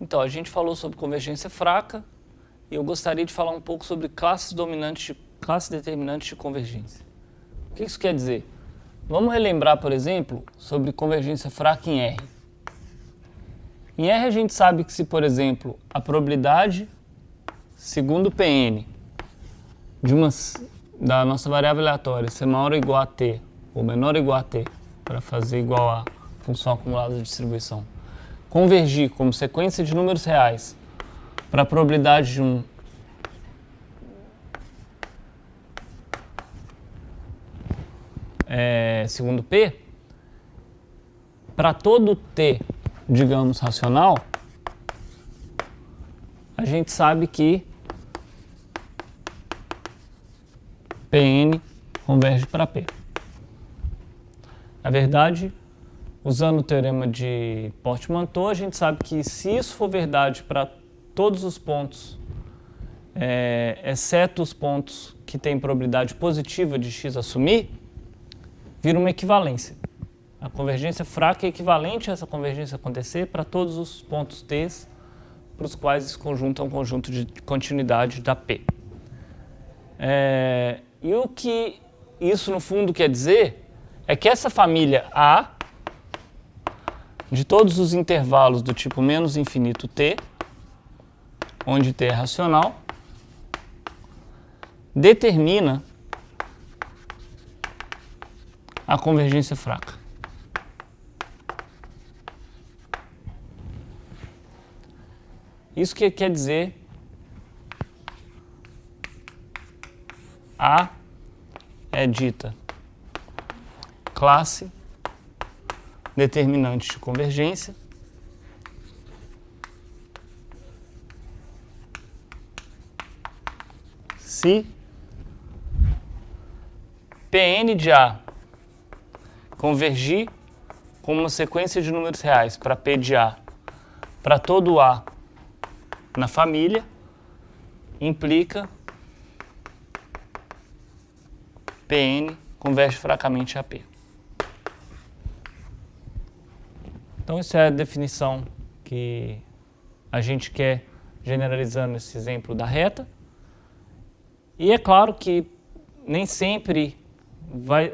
Então, a gente falou sobre convergência fraca e eu gostaria de falar um pouco sobre classes determinantes de convergência. O que isso quer dizer? Vamos relembrar, por exemplo, sobre convergência fraca em R. Em R a gente sabe que se, por exemplo, a probabilidade, segundo Pn, da nossa variável aleatória ser maior ou igual a t, ou menor ou igual a t, para fazer igual a função acumulada de distribuição, convergir como sequência de números reais para a probabilidade de um segundo P, para todo T, digamos, racional, a gente sabe que Pn converge para P. Na verdade, usando o teorema de Portmanteau, a gente sabe que se isso for verdade para todos os pontos, exceto os pontos que têm probabilidade positiva de x assumir, vira uma equivalência. A convergência fraca é equivalente a essa convergência acontecer para todos os pontos t para os quais esse conjunto é um conjunto de continuidade da P. E o que isso, no fundo, quer dizer é que essa família A, de todos os intervalos do tipo menos infinito t, onde t é racional, determina a convergência fraca. Isso que quer dizer A é dita classe determinante de convergência se Pn de A convergir com uma sequência de números reais para P de A para todo A na família, implica Pn converge fracamente a P. Então, isso é a definição que a gente quer generalizando esse exemplo da reta. E é claro que nem sempre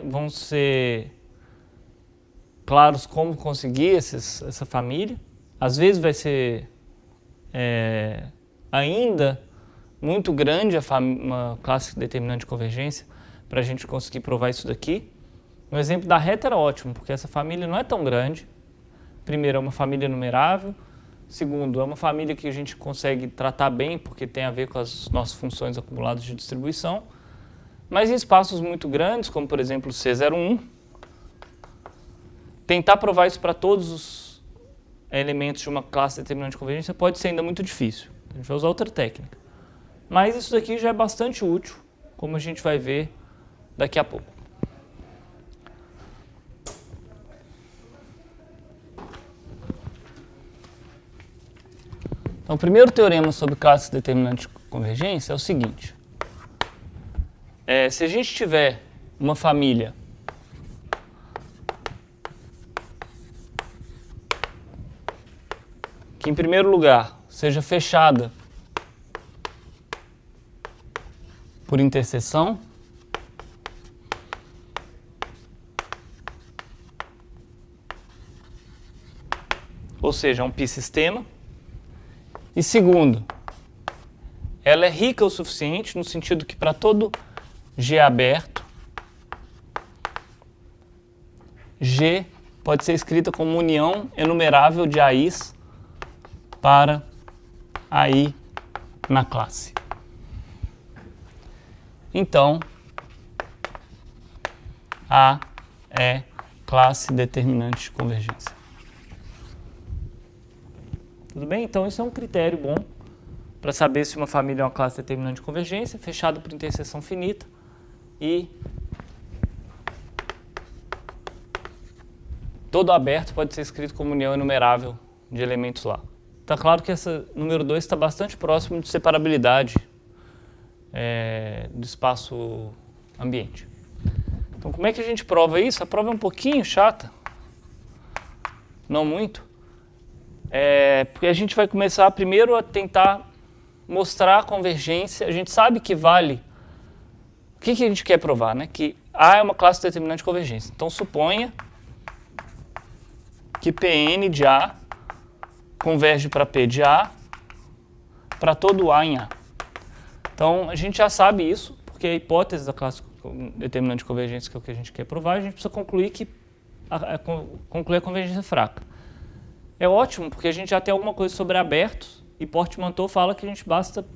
vão ser claros como conseguir essa família. Às vezes vai ser ainda muito grande uma classe determinante de convergência para a gente conseguir provar isso daqui. O exemplo da reta era ótimo, porque essa família não é tão grande. Primeiro, é uma família numerável. Segundo, é uma família que a gente consegue tratar bem, porque tem a ver com as nossas funções acumuladas de distribuição. Mas em espaços muito grandes, como por exemplo C01, tentar provar isso para todos os elementos de uma classe determinante de convergência pode ser ainda muito difícil. A gente vai usar outra técnica. Mas isso daqui já é bastante útil, como a gente vai ver daqui a pouco. Então, o primeiro teorema sobre classes determinantes de convergência é o seguinte. Se a gente tiver uma família que, em primeiro lugar, seja fechada por interseção, ou seja, um pi-sistema. E segundo, ela é rica o suficiente no sentido que para todo G aberto, G pode ser escrita como união enumerável de AIs para AI na classe. Então, A é classe determinante de convergência. Tudo bem? Então, isso é um critério bom para saber se uma família é uma classe determinante de convergência, fechada por interseção finita e todo aberto pode ser escrito como união enumerável de elementos lá. Está claro que essa número 2 está bastante próximo de separabilidade do espaço ambiente. Então, como é que a gente prova isso? A prova é um pouquinho chata, não muito, Porque a gente vai começar primeiro a tentar mostrar a convergência. A gente sabe que vale... O que a gente quer provar, né? Que A é uma classe determinante de convergência. Então, suponha que Pn de A converge para P de A para todo A em A. Então, a gente já sabe isso, porque a hipótese da classe determinante de convergência, que é o que a gente quer provar, a gente precisa concluir concluir a convergência fraca. É ótimo, porque a gente já tem alguma coisa sobre abertos, e Portmanteau fala que a gente basta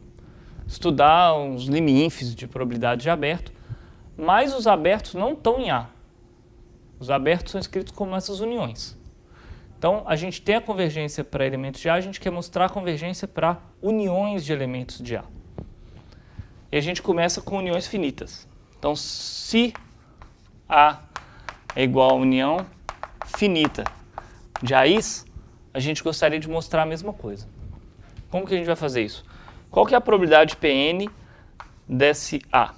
estudar uns limínfes de probabilidade de aberto, mas os abertos não estão em A. Os abertos são escritos como essas uniões. Então, a gente tem a convergência para elementos de A, a gente quer mostrar a convergência para uniões de elementos de A. E a gente começa com uniões finitas. Então, se A é igual a união finita de A's, a gente gostaria de mostrar a mesma coisa. Como que a gente vai fazer isso? Qual que é a probabilidade Pn desse A?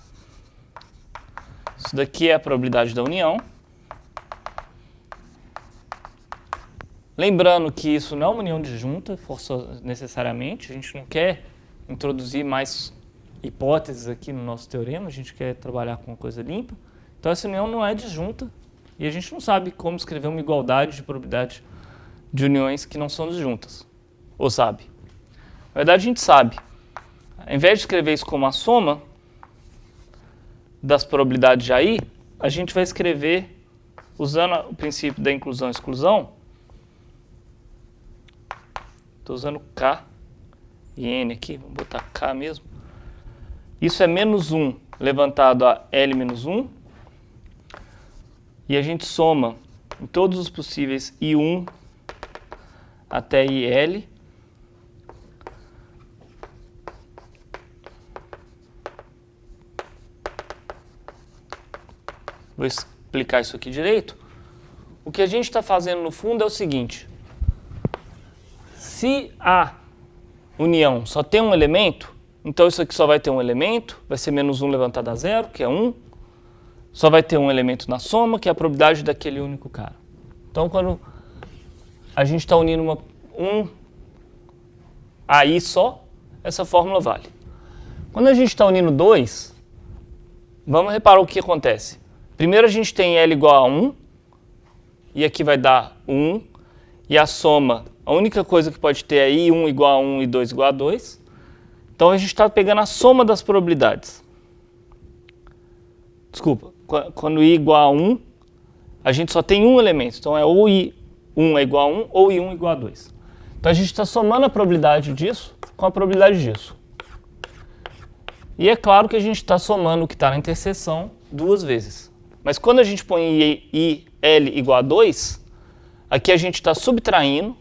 Isso daqui é a probabilidade da união. Lembrando que isso não é uma união disjunta, necessariamente. A gente não quer introduzir mais hipóteses aqui no nosso teorema, a gente quer trabalhar com uma coisa limpa. Então essa união não é disjunta e a gente não sabe como escrever uma igualdade de probabilidade de uniões que não são disjuntas. Ou sabe? Na verdade a gente sabe. Ao invés de escrever isso como a soma das probabilidades de AI, a gente vai escrever, usando o princípio da inclusão e exclusão, estou usando K e N aqui, vamos botar K mesmo. Isso é menos 1 levantado a L menos 1. E a gente soma em todos os possíveis I1 até IL. Vou explicar isso aqui direito. O que a gente está fazendo no fundo é o seguinte. Se a união só tem um elemento, então isso aqui só vai ter um elemento, vai ser menos 1 levantado a 0, que é 1. Só vai ter um elemento na soma, que é a probabilidade daquele único cara. Então, quando a gente está unindo um AI só, essa fórmula vale. Quando a gente está unindo 2, vamos reparar o que acontece. Primeiro a gente tem L igual a 1, e aqui vai dar 1, e a soma, a única coisa que pode ter é I1 igual a 1 e 2 igual a 2. Então a gente está pegando a soma das probabilidades. Desculpa, quando I igual a 1, a gente só tem um elemento. Então é ou I1 é igual a 1 ou I1 igual a 2. Então a gente está somando a probabilidade disso com a probabilidade disso. E é claro que a gente está somando o que está na interseção duas vezes. Mas quando a gente põe IL igual a 2, aqui a gente está subtraindo.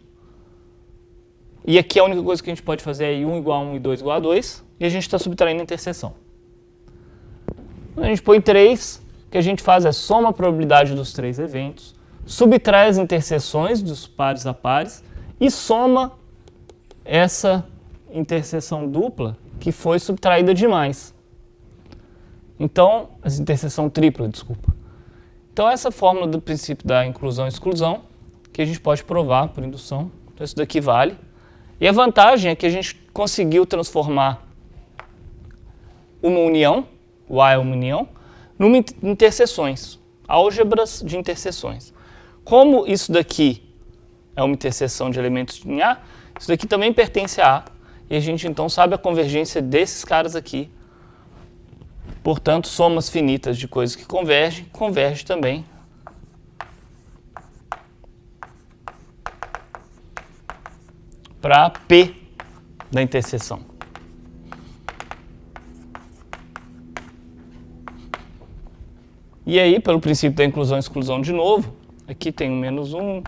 E aqui a única coisa que a gente pode fazer é I1 igual a 1 e 2 igual a 2. E a gente está subtraindo a interseção. Quando a gente põe 3, o que a gente faz é soma a probabilidade dos 3 eventos, subtrai as interseções dos pares a pares e soma essa interseção dupla que foi subtraída demais. Então, essa interseção tripla, desculpa. Então, essa fórmula do princípio da inclusão e exclusão, que a gente pode provar por indução. Então, isso daqui vale. E a vantagem é que a gente conseguiu transformar uma união, o A é uma união, numa interseções, álgebras de interseções. Como isso daqui é uma interseção de elementos em A, isso daqui também pertence a A, e a gente então sabe a convergência desses caras aqui. Portanto, somas finitas de coisas que convergem, converge também para P da interseção. E aí, pelo princípio da inclusão e exclusão de novo, aqui tem um menos 1.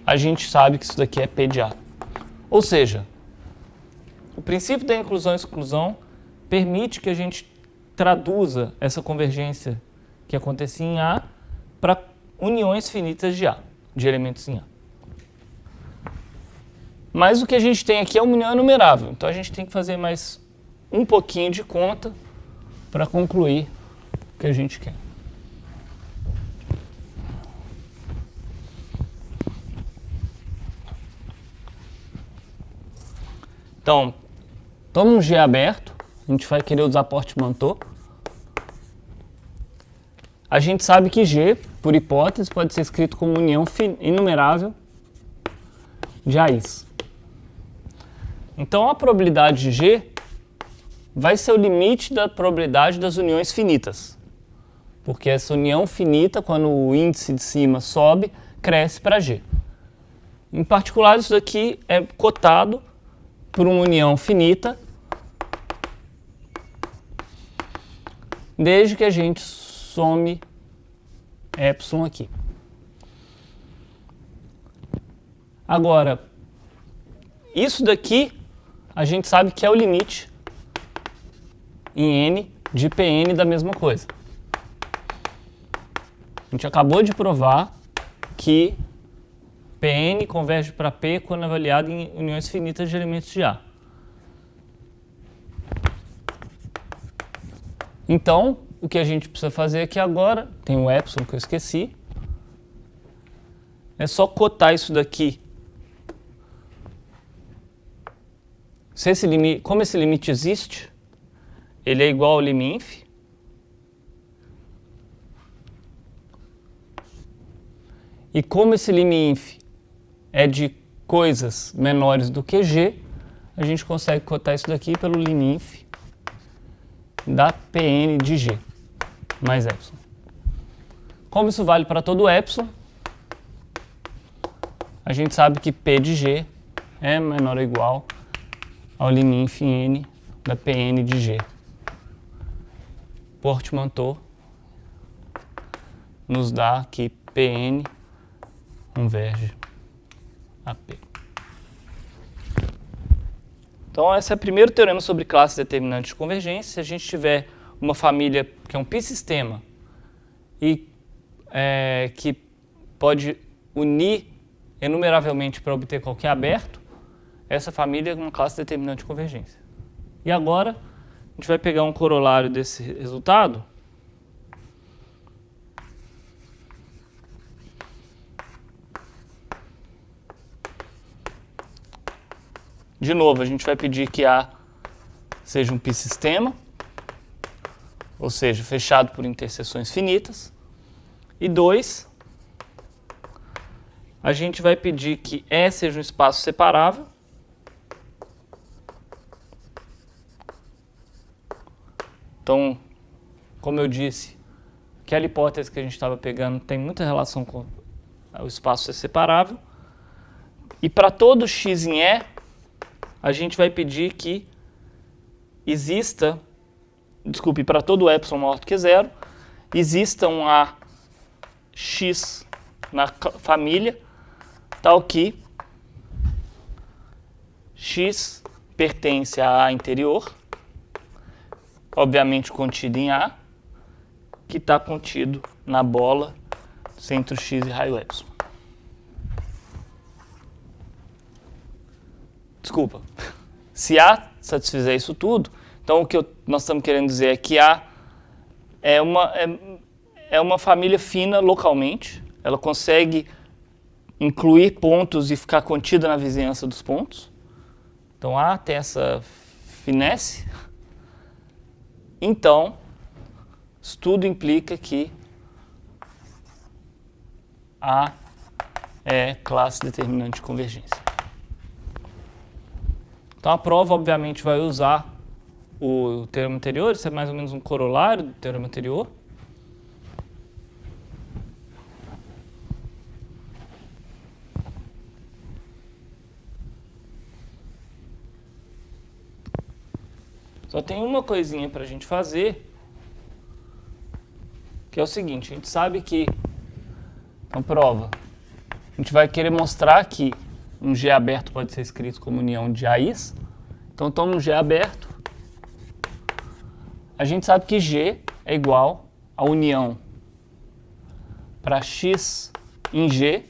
A gente sabe que isso daqui é P de A. Ou seja, o princípio da inclusão e exclusão permite que a gente traduza essa convergência que acontecia em A para uniões finitas de A, de elementos em A. Mas o que a gente tem aqui é uma união enumerável, então a gente tem que fazer mais um pouquinho de conta para concluir o que a gente quer. Então, toma um G aberto, a gente vai querer usar Portmanteau. A gente sabe que G, por hipótese, pode ser escrito como união inumerável de AIs. Então, a probabilidade de G vai ser o limite da probabilidade das uniões finitas. Porque essa união finita, quando o índice de cima sobe, cresce para G. Em particular, isso daqui é cotado por uma união finita, desde que a gente some epsilon aqui. Agora, isso daqui a gente sabe que é o limite em n de Pn da mesma coisa. A gente acabou de provar que Pn converge para P quando avaliado em uniões finitas de elementos de A. Então, o que a gente precisa fazer aqui agora, tem o epsilon que eu esqueci, é só cotar isso daqui. Como esse limite existe, ele é igual ao liminf. E como esse liminf é de coisas menores do que G, a gente consegue cotar isso daqui pelo liminf da Pn de G mais epsilon. Como isso vale para todo epsilon, a gente sabe que P de G é menor ou igual ao liminf em n da Pn de G. Portmanteau nos dá que Pn converge a P. Então, esse é o primeiro teorema sobre classes determinantes de convergência. Se a gente tiver uma família que é um pi-sistema e que pode unir enumeravelmente para obter qualquer aberto, essa família é uma classe determinante de convergência. E agora, a gente vai pegar um corolário desse resultado. De novo, a gente vai pedir que A seja um pi-sistema, ou seja, fechado por interseções finitas. E 2, a gente vai pedir que E seja um espaço separável. Então, como eu disse, aquela hipótese que a gente estava pegando tem muita relação com o espaço ser separável. E para todo x em E, a gente vai pedir que exista, para todo epsilon maior do que zero, exista um AX na família, tal que x pertence a A interior, obviamente contido em A, que está contido na bola centro x e raio epsilon. Desculpa. Se A satisfizer isso tudo, então o que nós estamos querendo dizer é que A é uma família fina localmente, ela consegue incluir pontos e ficar contida na vizinhança dos pontos. Então A tem essa finesse. Então, isso tudo implica que A é classe determinante de convergência. Então, a prova, obviamente, vai usar o teorema anterior, isso é mais ou menos um corolário do teorema anterior. Só tem uma coisinha para a gente fazer, que é o seguinte, a gente sabe que, na prova, a gente vai querer mostrar que um G aberto pode ser escrito como união de AIs. Então, toma um G aberto. A gente sabe que G é igual a união para x em G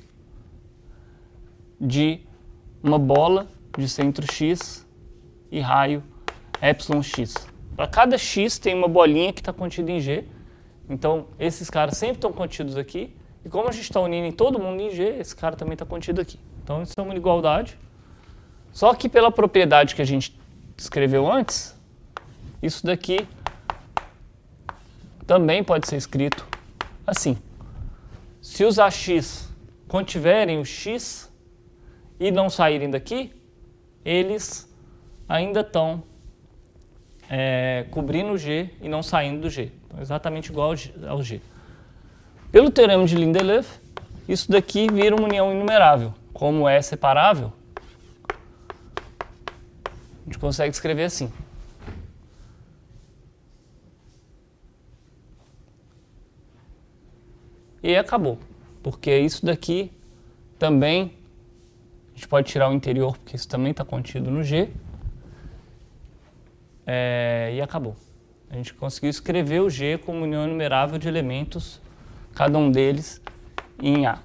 de uma bola de centro x e raio epsilon x. Para cada x tem uma bolinha que está contida em G. Então, esses caras sempre estão contidos aqui. E como a gente está unindo em todo mundo em G, esse cara também está contido aqui. Então, isso é uma igualdade. Só que pela propriedade que a gente escreveu antes, isso daqui também pode ser escrito assim. Se os AX contiverem o X e não saírem daqui, eles ainda estão cobrindo o G e não saindo do G. Então, exatamente igual ao G. Pelo teorema de Lindelöf, isso daqui vira uma união inumerável. Como é separável, a gente consegue escrever assim. E acabou. Porque isso daqui também, a gente pode tirar o interior, porque isso também está contido no G. E acabou. A gente conseguiu escrever o G como união inumerável de elementos, cada um deles em A.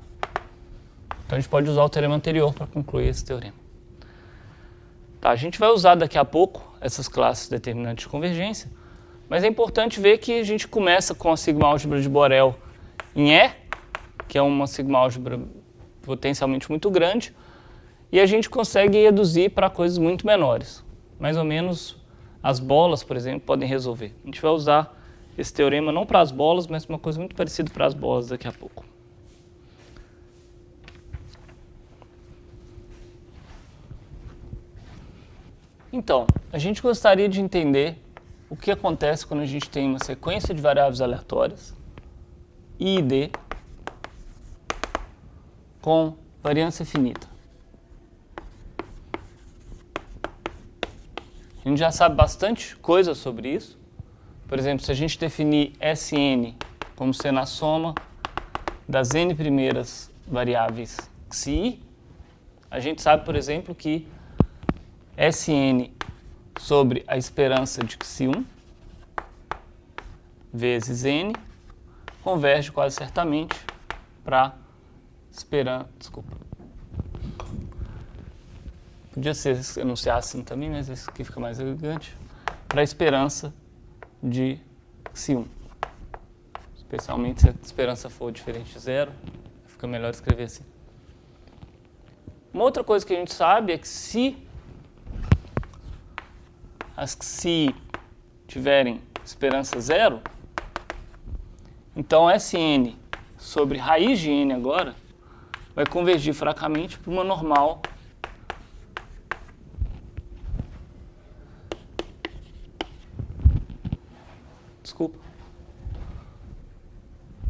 Então a gente pode usar o teorema anterior para concluir esse teorema. Tá, a gente vai usar daqui a pouco essas classes determinantes de convergência, mas é importante ver que a gente começa com a sigma-álgebra de Borel em E, que é uma sigma-álgebra potencialmente muito grande, e a gente consegue reduzir para coisas muito menores. Mais ou menos as bolas, por exemplo, podem resolver. A gente vai usar esse teorema não para as bolas, mas uma coisa muito parecida para as bolas daqui a pouco. Então, a gente gostaria de entender o que acontece quando a gente tem uma sequência de variáveis aleatórias, I e D, com variância finita. A gente já sabe bastante coisa sobre isso. Por exemplo, se a gente definir Sn como sendo a soma das n primeiras variáveis xi, a gente sabe, por exemplo, que Sn sobre a esperança de xi1 vezes n converge quase certamente para esperança. Desculpa. Podia ser enunciar assim também, mas esse aqui fica mais elegante. Para a esperança de xi1. Especialmente se a esperança for diferente de zero, fica melhor escrever assim. Uma outra coisa que a gente sabe é que se as xi tiverem esperança zero, então Sn sobre raiz de n agora vai convergir fracamente para uma normal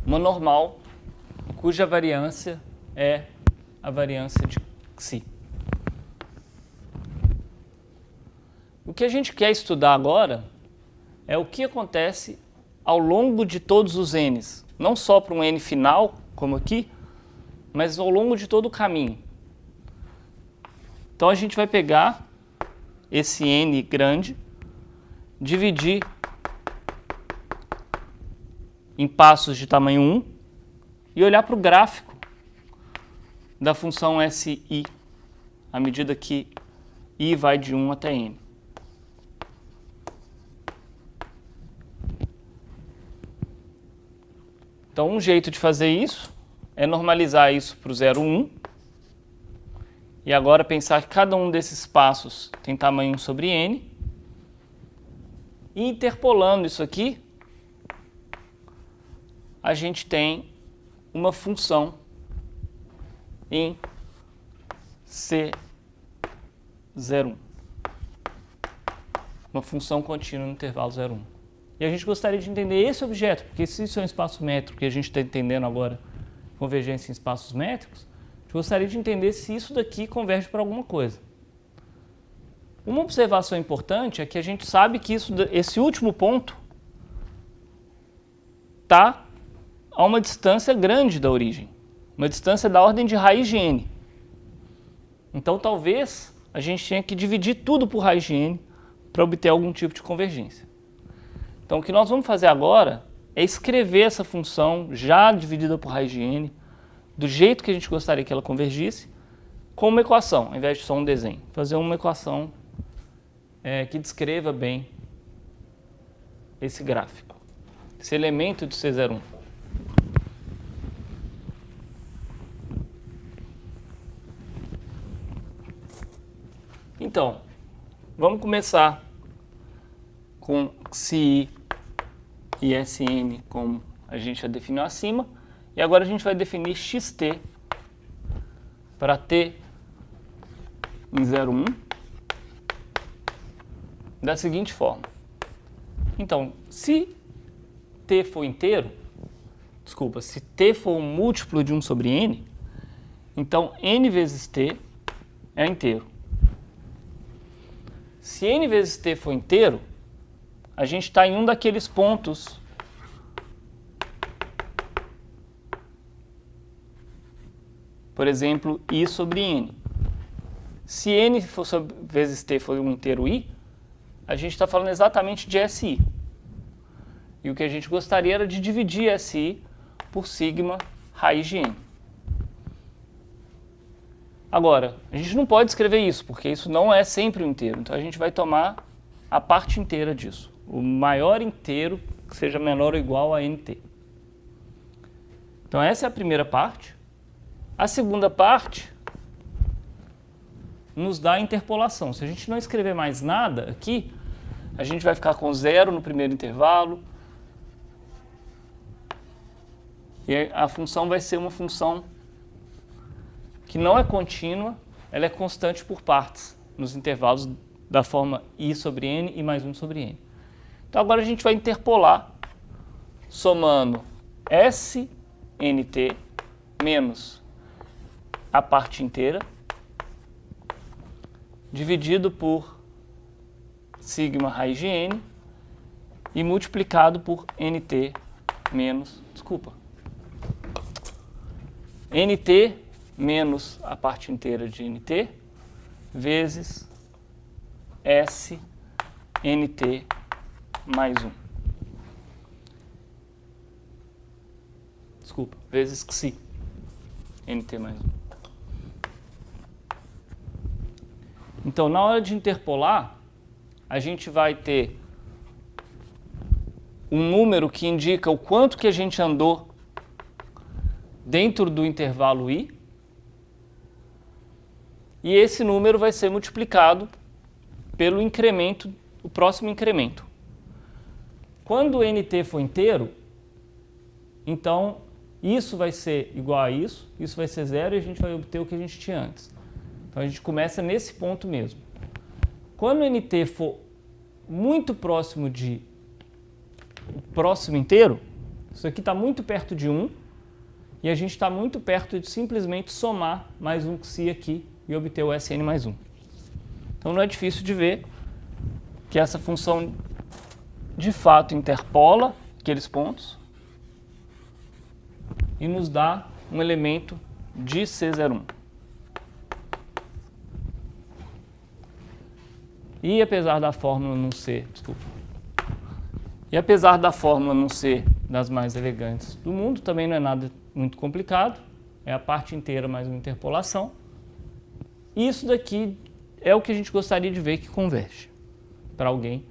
uma normal cuja variância é a variância de xi. O que a gente quer estudar agora é o que acontece ao longo de todos os n's, não só para um n final, como aqui, mas ao longo de todo o caminho. Então a gente vai pegar esse n grande, dividir em passos de tamanho 1 e olhar para o gráfico da função SI, à medida que I vai de 1 até N. Então, um jeito de fazer isso é normalizar isso para o 0, 1. E agora pensar que cada um desses passos tem tamanho 1 sobre N. E interpolando isso aqui, a gente tem uma função em C01. Uma função contínua no intervalo 0, 1. E a gente gostaria de entender esse objeto, porque se isso é um espaço métrico e a gente está entendendo agora convergência em espaços métricos, a gente gostaria de entender se isso daqui converge para alguma coisa. Uma observação importante é que a gente sabe que esse último ponto está a uma distância grande da origem, uma distância da ordem de raiz de n. Então, talvez a gente tenha que dividir tudo por raiz de n para obter algum tipo de convergência. Então, o que nós vamos fazer agora é escrever essa função já dividida por raiz de n, do jeito que a gente gostaria que ela convergisse, com uma equação, ao invés de só um desenho. Fazer uma equação que descreva bem esse gráfico, esse elemento de C01. Então, vamos começar com SI e SN, como a gente já definiu acima. E agora a gente vai definir xt para t em 0,1 da seguinte forma. Então, se t for inteiro, se t for um múltiplo de 1 sobre n, então n vezes t é inteiro. Se n vezes t for inteiro, a gente está em um daqueles pontos por exemplo, i sobre n. Se n vezes t for um inteiro i, a gente está falando exatamente de SI. E o que a gente gostaria era de dividir SI por sigma raiz de n. Agora, a gente não pode escrever isso, porque isso não é sempre um inteiro. Então a gente vai tomar a parte inteira disso. O maior inteiro que seja menor ou igual a nt. Então essa é a primeira parte. A segunda parte nos dá a interpolação. Se a gente não escrever mais nada aqui, a gente vai ficar com 0 no primeiro intervalo. E a função vai ser uma função que não é contínua, ela é constante por partes, nos intervalos da forma i sobre n e mais 1 sobre n. Então agora a gente vai interpolar, somando SNT menos a parte inteira, dividido por sigma raiz de n e multiplicado por nt menos, nt menos a parte inteira de nt vezes SNT mais 1. Vezes xi, nt mais 1. Então, na hora de interpolar, a gente vai ter um número que indica o quanto que a gente andou dentro do intervalo i, e esse número vai ser multiplicado pelo incremento, o próximo incremento. Quando o nt for inteiro, então isso vai ser igual a isso vai ser 0 e a gente vai obter o que a gente tinha antes. Então a gente começa nesse ponto mesmo. Quando o nt for muito próximo de o próximo inteiro, isso aqui está muito perto de 1, e a gente está muito perto de simplesmente somar mais um xi aqui e obter o Sn mais 1. Então não é difícil de ver que essa função de fato interpola aqueles pontos e nos dá um elemento de C01. E apesar da fórmula não ser, das mais elegantes do mundo, também não é nada muito complicado, é a parte inteira mais uma interpolação. E isso daqui é o que a gente gostaria de ver que converge para alguém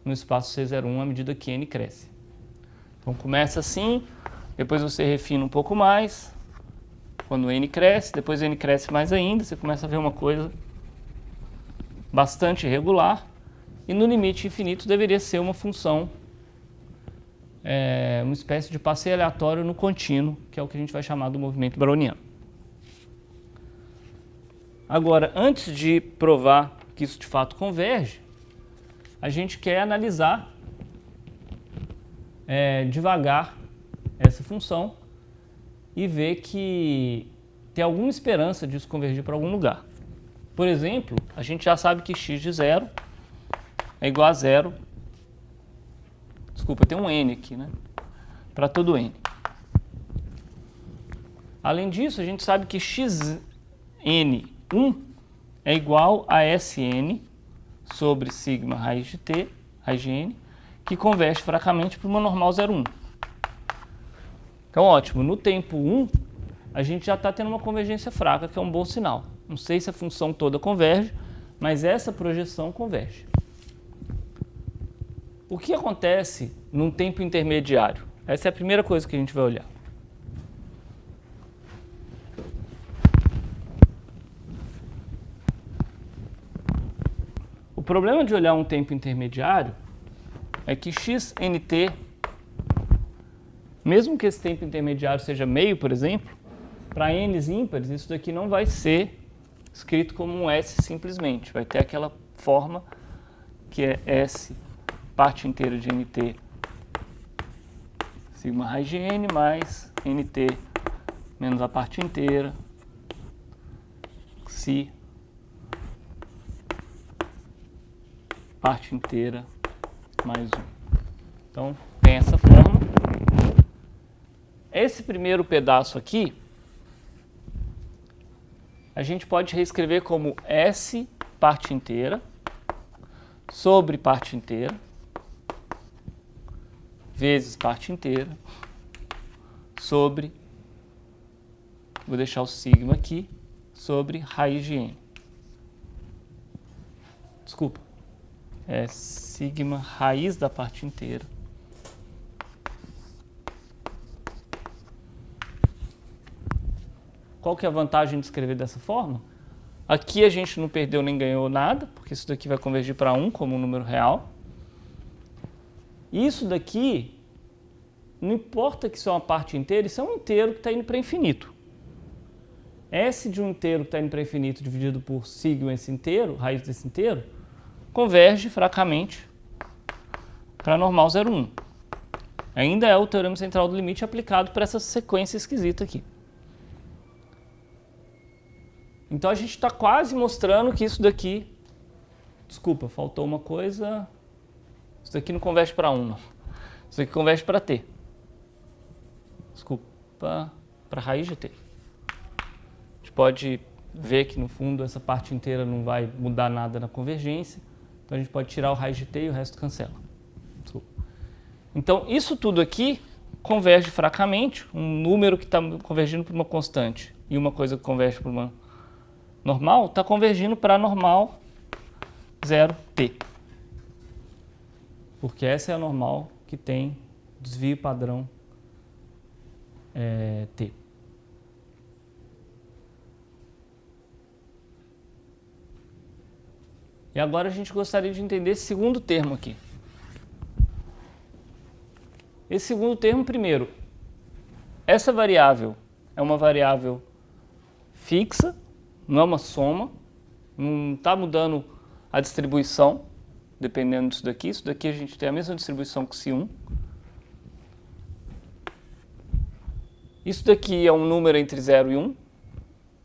no espaço C01 à medida que n cresce. Então começa assim, depois você refina um pouco mais, quando n cresce, depois n cresce mais ainda, você começa a ver uma coisa bastante irregular, e no limite infinito deveria ser uma função, uma espécie de passeio aleatório no contínuo, que é o que a gente vai chamar do movimento browniano. Agora, antes de provar que isso de fato converge, a gente quer analisar devagar essa função e ver que tem alguma esperança disso convergir para algum lugar. Por exemplo, a gente já sabe que x de 0 é igual a 0. Tem um n aqui, né? Para todo n. Além disso, a gente sabe que xn1 é igual a Sn sobre sigma raiz de t, raiz de n, que converge fracamente para uma normal 0,1. Então, ótimo. No tempo 1, a gente já está tendo uma convergência fraca, que é um bom sinal. Não sei se a função toda converge, mas essa projeção converge. O que acontece num tempo intermediário? Essa é a primeira coisa que a gente vai olhar. O problema de olhar um tempo intermediário é que xnt, mesmo que esse tempo intermediário seja meio, por exemplo, para n's ímpares, isso daqui não vai ser escrito como um S simplesmente. Vai ter aquela forma que é S parte inteira de nt sigma raiz de n mais nt menos a parte inteira si parte inteira mais 1. Então, tem essa forma. Esse primeiro pedaço aqui, a gente pode reescrever como S parte inteira sobre parte inteira vezes parte inteira sobre, vou deixar o sigma aqui, sobre raiz de n. Desculpa, é sigma raiz da parte inteira Qual que é a vantagem de escrever dessa forma? Aqui a gente não perdeu nem ganhou nada, porque isso daqui vai convergir para 1 como um número real. Isso daqui, não importa que isso é uma parte inteira, isso é um inteiro que está indo para infinito. S de um inteiro que está indo para infinito dividido por sigma esse inteiro, raiz desse inteiro, converge fracamente para normal 0,1. Ainda é o teorema central do limite aplicado para essa sequência esquisita aqui. Então a gente está quase mostrando que isso daqui... Desculpa, faltou uma coisa... Isso daqui não converge para 1, não. Isso daqui converge para t. Desculpa, para raiz de t. A gente pode ver que no fundo essa parte inteira não vai mudar nada na convergência. Então a gente pode tirar o raiz de t e o resto cancela. Desculpa. Então isso tudo aqui converge fracamente. Um número que está convergindo para uma constante e uma coisa que converge para uma normal está convergindo para normal 0t. Porque essa é a normal que tem desvio padrão t. E agora a gente gostaria de entender esse segundo termo aqui. Esse segundo termo, primeiro, essa variável é uma variável fixa, não é uma soma, não está mudando a distribuição, dependendo disso daqui. Isso daqui a gente tem a mesma distribuição que C1. Isso daqui é um número entre 0 e 1.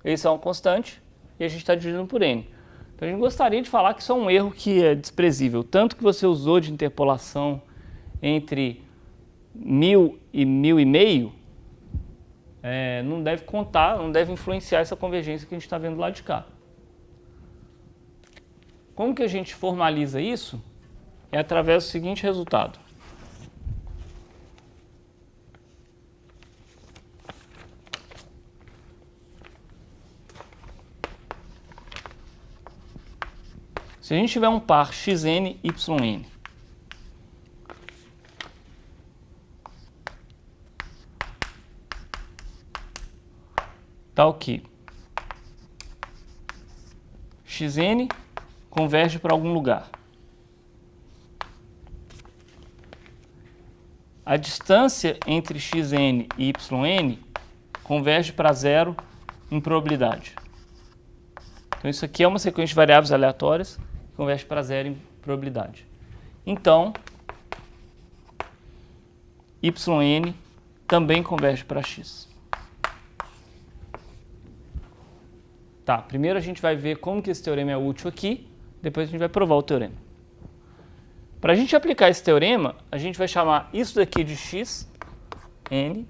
Esse é uma constante e a gente está dividindo por n. Então a gente gostaria de falar que isso é um erro que é desprezível. Tanto que você usou de interpolação entre 1000 e 1000,5, não deve contar, não deve influenciar essa convergência que a gente está vendo lá de cá. Como que a gente formaliza isso? É através do seguinte resultado. Se a gente tiver um par xn, yn, tal que xn converge para algum lugar. A distância entre xn e yn converge para 0 em probabilidade. Então isso aqui é uma sequência de variáveis aleatórias que converge para 0 em probabilidade. Então, yn também converge para x. Tá, primeiro a gente vai ver como que esse teorema é útil aqui, depois a gente vai provar o teorema. Para a gente aplicar esse teorema, a gente vai chamar isso daqui de x, n,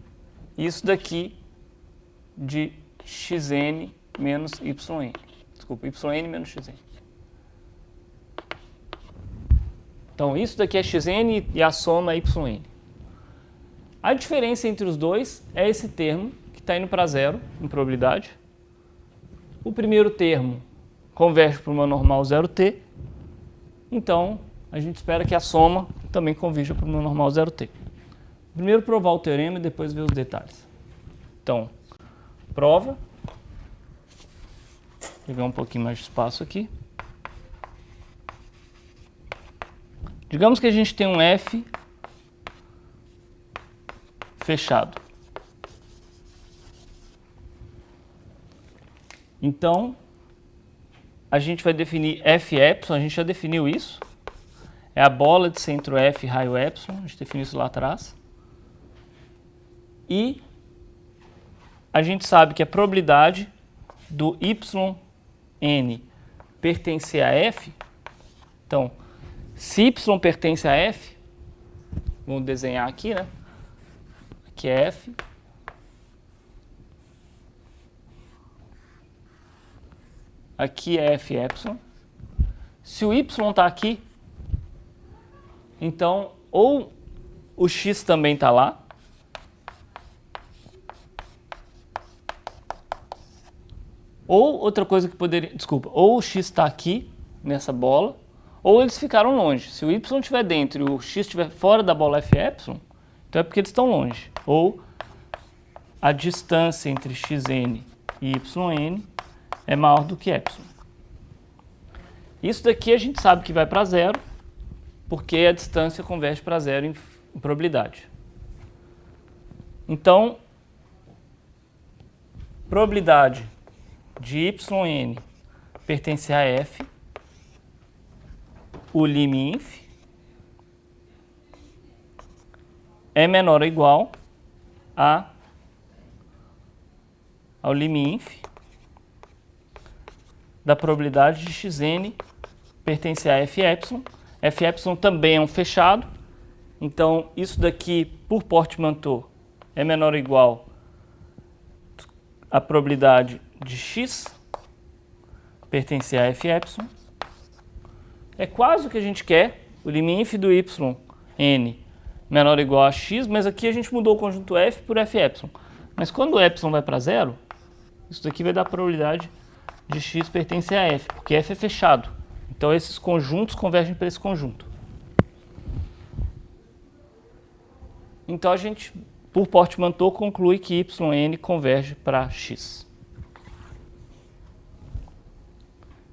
e isso daqui de xn menos yn. Desculpa, yn menos xn. Então, isso daqui é xn e a soma é yn. A diferença entre os dois é esse termo, que está indo para 0 em probabilidade. O primeiro termo converge para uma normal 0t, então a gente espera que a soma também converja para uma normal 0t. Primeiro provar o teorema e depois ver os detalhes. Então, prova. Vou pegar um pouquinho mais de espaço aqui. Digamos que a gente tem um F fechado. Então, a gente vai definir F epsilon, a gente já definiu isso. É a bola de centro F raio epsilon, a gente definiu isso lá atrás. E a gente sabe que a probabilidade do yn pertencer a F, então, se y pertence a F, vamos desenhar aqui, né? Aqui é F. Aqui é F epsilon. Se o y está aqui, então ou o x também está lá, ou outra coisa que poderia, desculpa, ou o x está aqui nessa bola, ou eles ficaram longe. Se o y estiver dentro e o x estiver fora da bola F epsilon, então é porque eles estão longe. Ou a distância entre xn e yn é maior do que epsilon. Isso daqui a gente sabe que vai para zero, porque a distância converge para zero em probabilidade. Então, probabilidade de yn pertencer a F, o lim_inf, é menor ou igual ao lim_inf da probabilidade de xn pertencer a F epsilon. F epsilon também é um fechado, então isso daqui por Portmanteau é menor ou igual à probabilidade de x pertencer a F epsilon. É quase o que a gente quer, o lim_inf do yn menor ou igual a x, mas aqui a gente mudou o conjunto F por F epsilon. Mas quando o epsilon vai para zero, isso daqui vai dar a probabilidade de x pertencer a F, porque F é fechado. Então esses conjuntos convergem para esse conjunto. Então a gente, por Portmanteau, conclui que yn converge para x.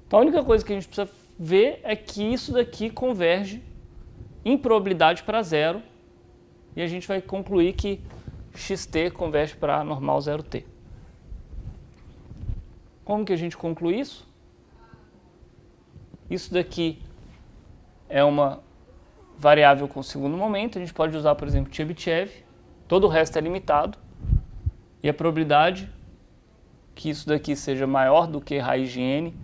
Então a única coisa que a gente precisa ver é que isso daqui converge em probabilidade para zero, e a gente vai concluir que xt converge para normal 0t. Como que a gente conclui isso? Isso daqui é uma variável com segundo momento, a gente pode usar, por exemplo, Chebyshev, todo o resto é limitado, e a probabilidade que isso daqui seja maior do que raiz de n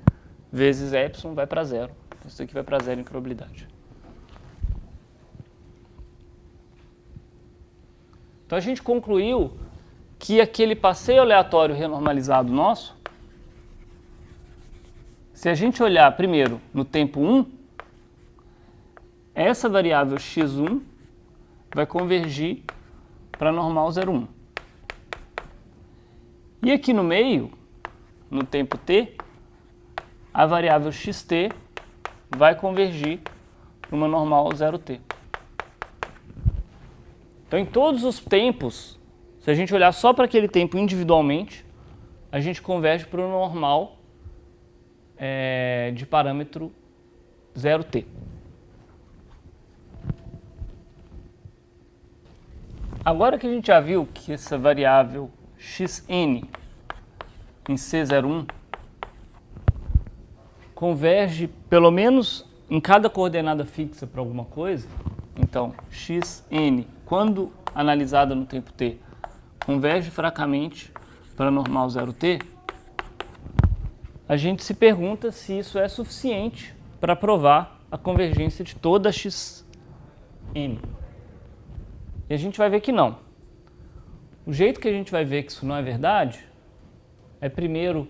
vezes epsilon vai para zero. Isso daqui vai para zero em probabilidade. Então a gente concluiu que aquele passeio aleatório renormalizado nosso, se a gente olhar primeiro no tempo 1, essa variável x1 vai convergir para normal 0,1. E aqui no meio, no tempo t, a variável xt vai convergir para uma normal 0t. Então, em todos os tempos, se a gente olhar só para aquele tempo individualmente, a gente converge para o normal de parâmetro 0t. Agora que a gente já viu que essa variável xn em C01 converge pelo menos em cada coordenada fixa para alguma coisa, então xn, quando analisada no tempo t, converge fracamente para normal 0t, a gente se pergunta se isso é suficiente para provar a convergência de toda xn. E a gente vai ver que não. O jeito que a gente vai ver que isso não é verdade é primeiro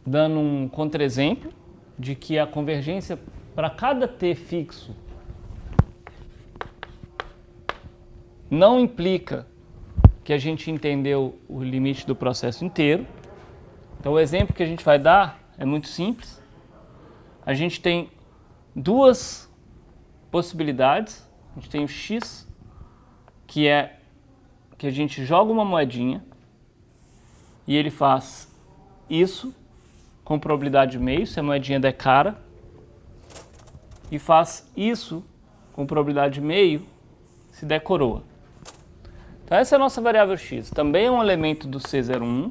dando um contra-exemplo de que a convergência para cada t fixo não implica que a gente entendeu o limite do processo inteiro. Então o exemplo que a gente vai dar é muito simples. A gente tem duas possibilidades. A gente tem o x, que é que a gente joga uma moedinha e ele faz isso com probabilidade de meio, se a moedinha der cara, e faz isso com probabilidade de meio se der coroa. Então essa é a nossa variável x. Também é um elemento do C01.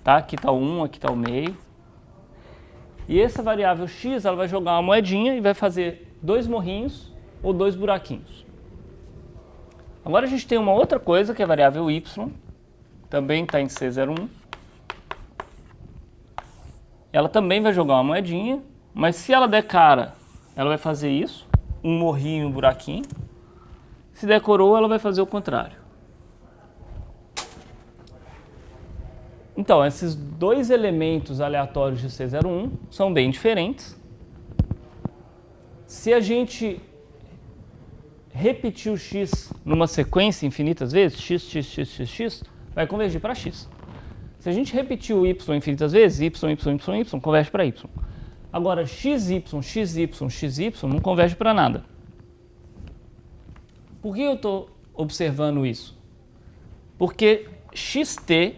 Tá? Aqui está o 1, aqui está o meio. E essa variável x ela vai jogar uma moedinha e vai fazer 2 morrinhos ou 2 buraquinhos. Agora a gente tem uma outra coisa que é a variável y. Também está em C01. Ela também vai jogar uma moedinha, mas se ela der cara, ela vai fazer isso, um morrinho e um buraquinho. Se der coroa, ela vai fazer o contrário. Então, esses 2 elementos aleatórios de C01 são bem diferentes. Se a gente repetir o x numa sequência infinitas vezes, x, vai convergir para x. Se a gente repetir o y infinitas vezes, y, converge para y. Agora, xy não converge para nada. Por que eu estou observando isso? Porque xt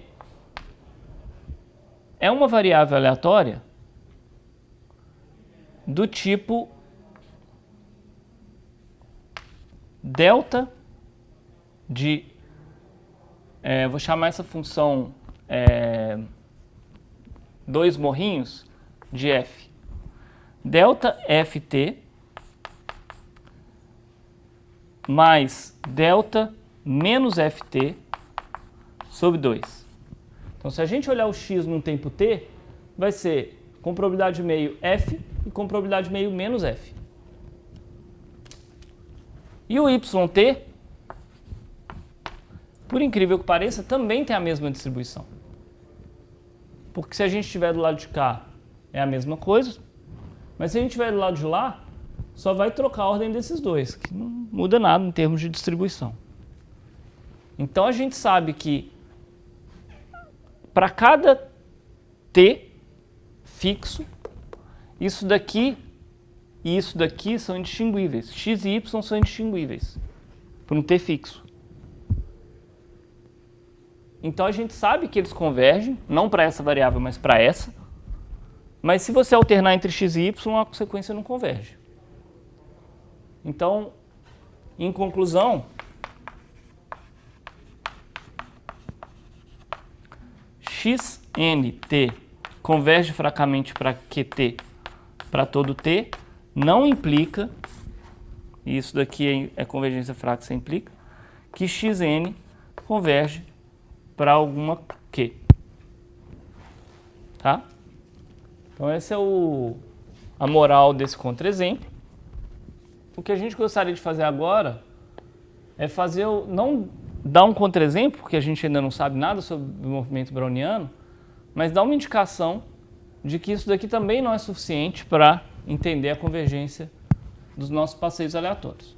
é uma variável aleatória do tipo delta de... vou chamar essa função 2 morrinhos de f. Delta ft mais delta menos ft sobre 2. Então, se a gente olhar o x num tempo t, vai ser com probabilidade de meio f e com probabilidade de meio menos f. E o yt, por incrível que pareça, também tem a mesma distribuição. Porque se a gente estiver do lado de cá, é a mesma coisa, mas se a gente estiver do lado de lá, só vai trocar a ordem desses dois, que não muda nada em termos de distribuição. Então a gente sabe que para cada t fixo, isso daqui e isso daqui são indistinguíveis. X e y são indistinguíveis por um t fixo. Então a gente sabe que eles convergem, não para essa variável, mas para essa. Mas se você alternar entre x e y, a sequência não converge. Então, em conclusão, xnt converge fracamente para qt para todo t, não implica, e isso daqui é convergência fraca, isso implica, que xn converge para alguma q. Tá? Então essa é a moral desse contra-exemplo. O que a gente gostaria de fazer agora é não dar um contra-exemplo, porque a gente ainda não sabe nada sobre o movimento browniano, mas dar uma indicação de que isso daqui também não é suficiente para entender a convergência dos nossos passeios aleatórios.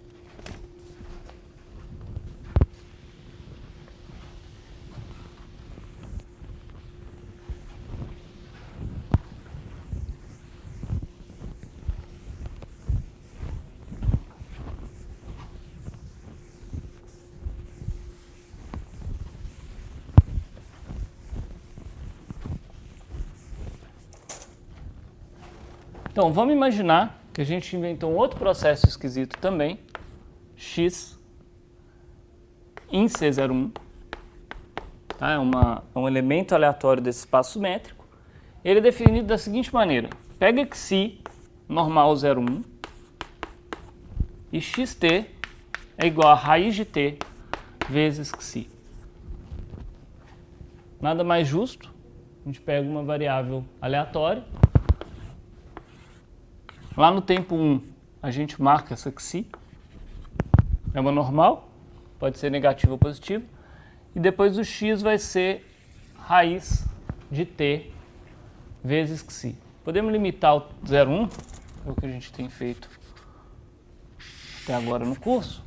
Então, vamos imaginar que a gente inventou um outro processo esquisito também, x em C01, tá? É um elemento aleatório desse espaço métrico. Ele é definido da seguinte maneira: pega xi normal 01 e xt é igual a raiz de t vezes xi. Nada mais justo, a gente pega uma variável aleatória. Lá no tempo 1, a gente marca essa xi, é uma normal, pode ser negativa ou positiva, e depois o x vai ser raiz de t vezes xi. Podemos limitar o 0,1, é o que a gente tem feito até agora no curso,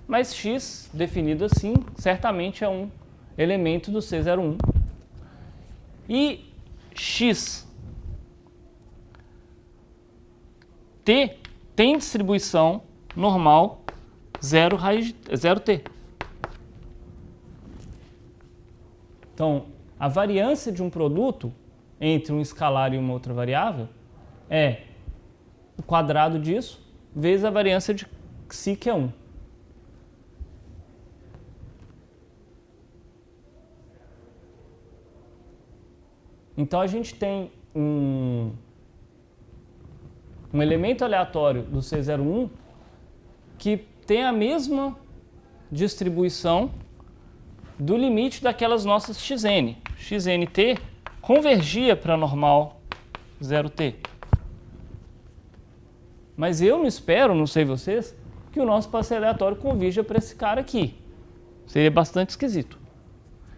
mas x, definido assim, certamente é um elemento do C01. E x t tem distribuição normal 0t. Então, a variância de um produto entre um escalar e uma outra variável é o quadrado disso, vezes a variância de psi, que é 1. Então a gente tem um elemento aleatório do C01 que tem a mesma distribuição do limite daquelas nossas xn. Xnt convergia para a normal 0t. Mas eu não espero, não sei vocês, que o nosso passeio aleatório convirja para esse cara aqui. Seria bastante esquisito.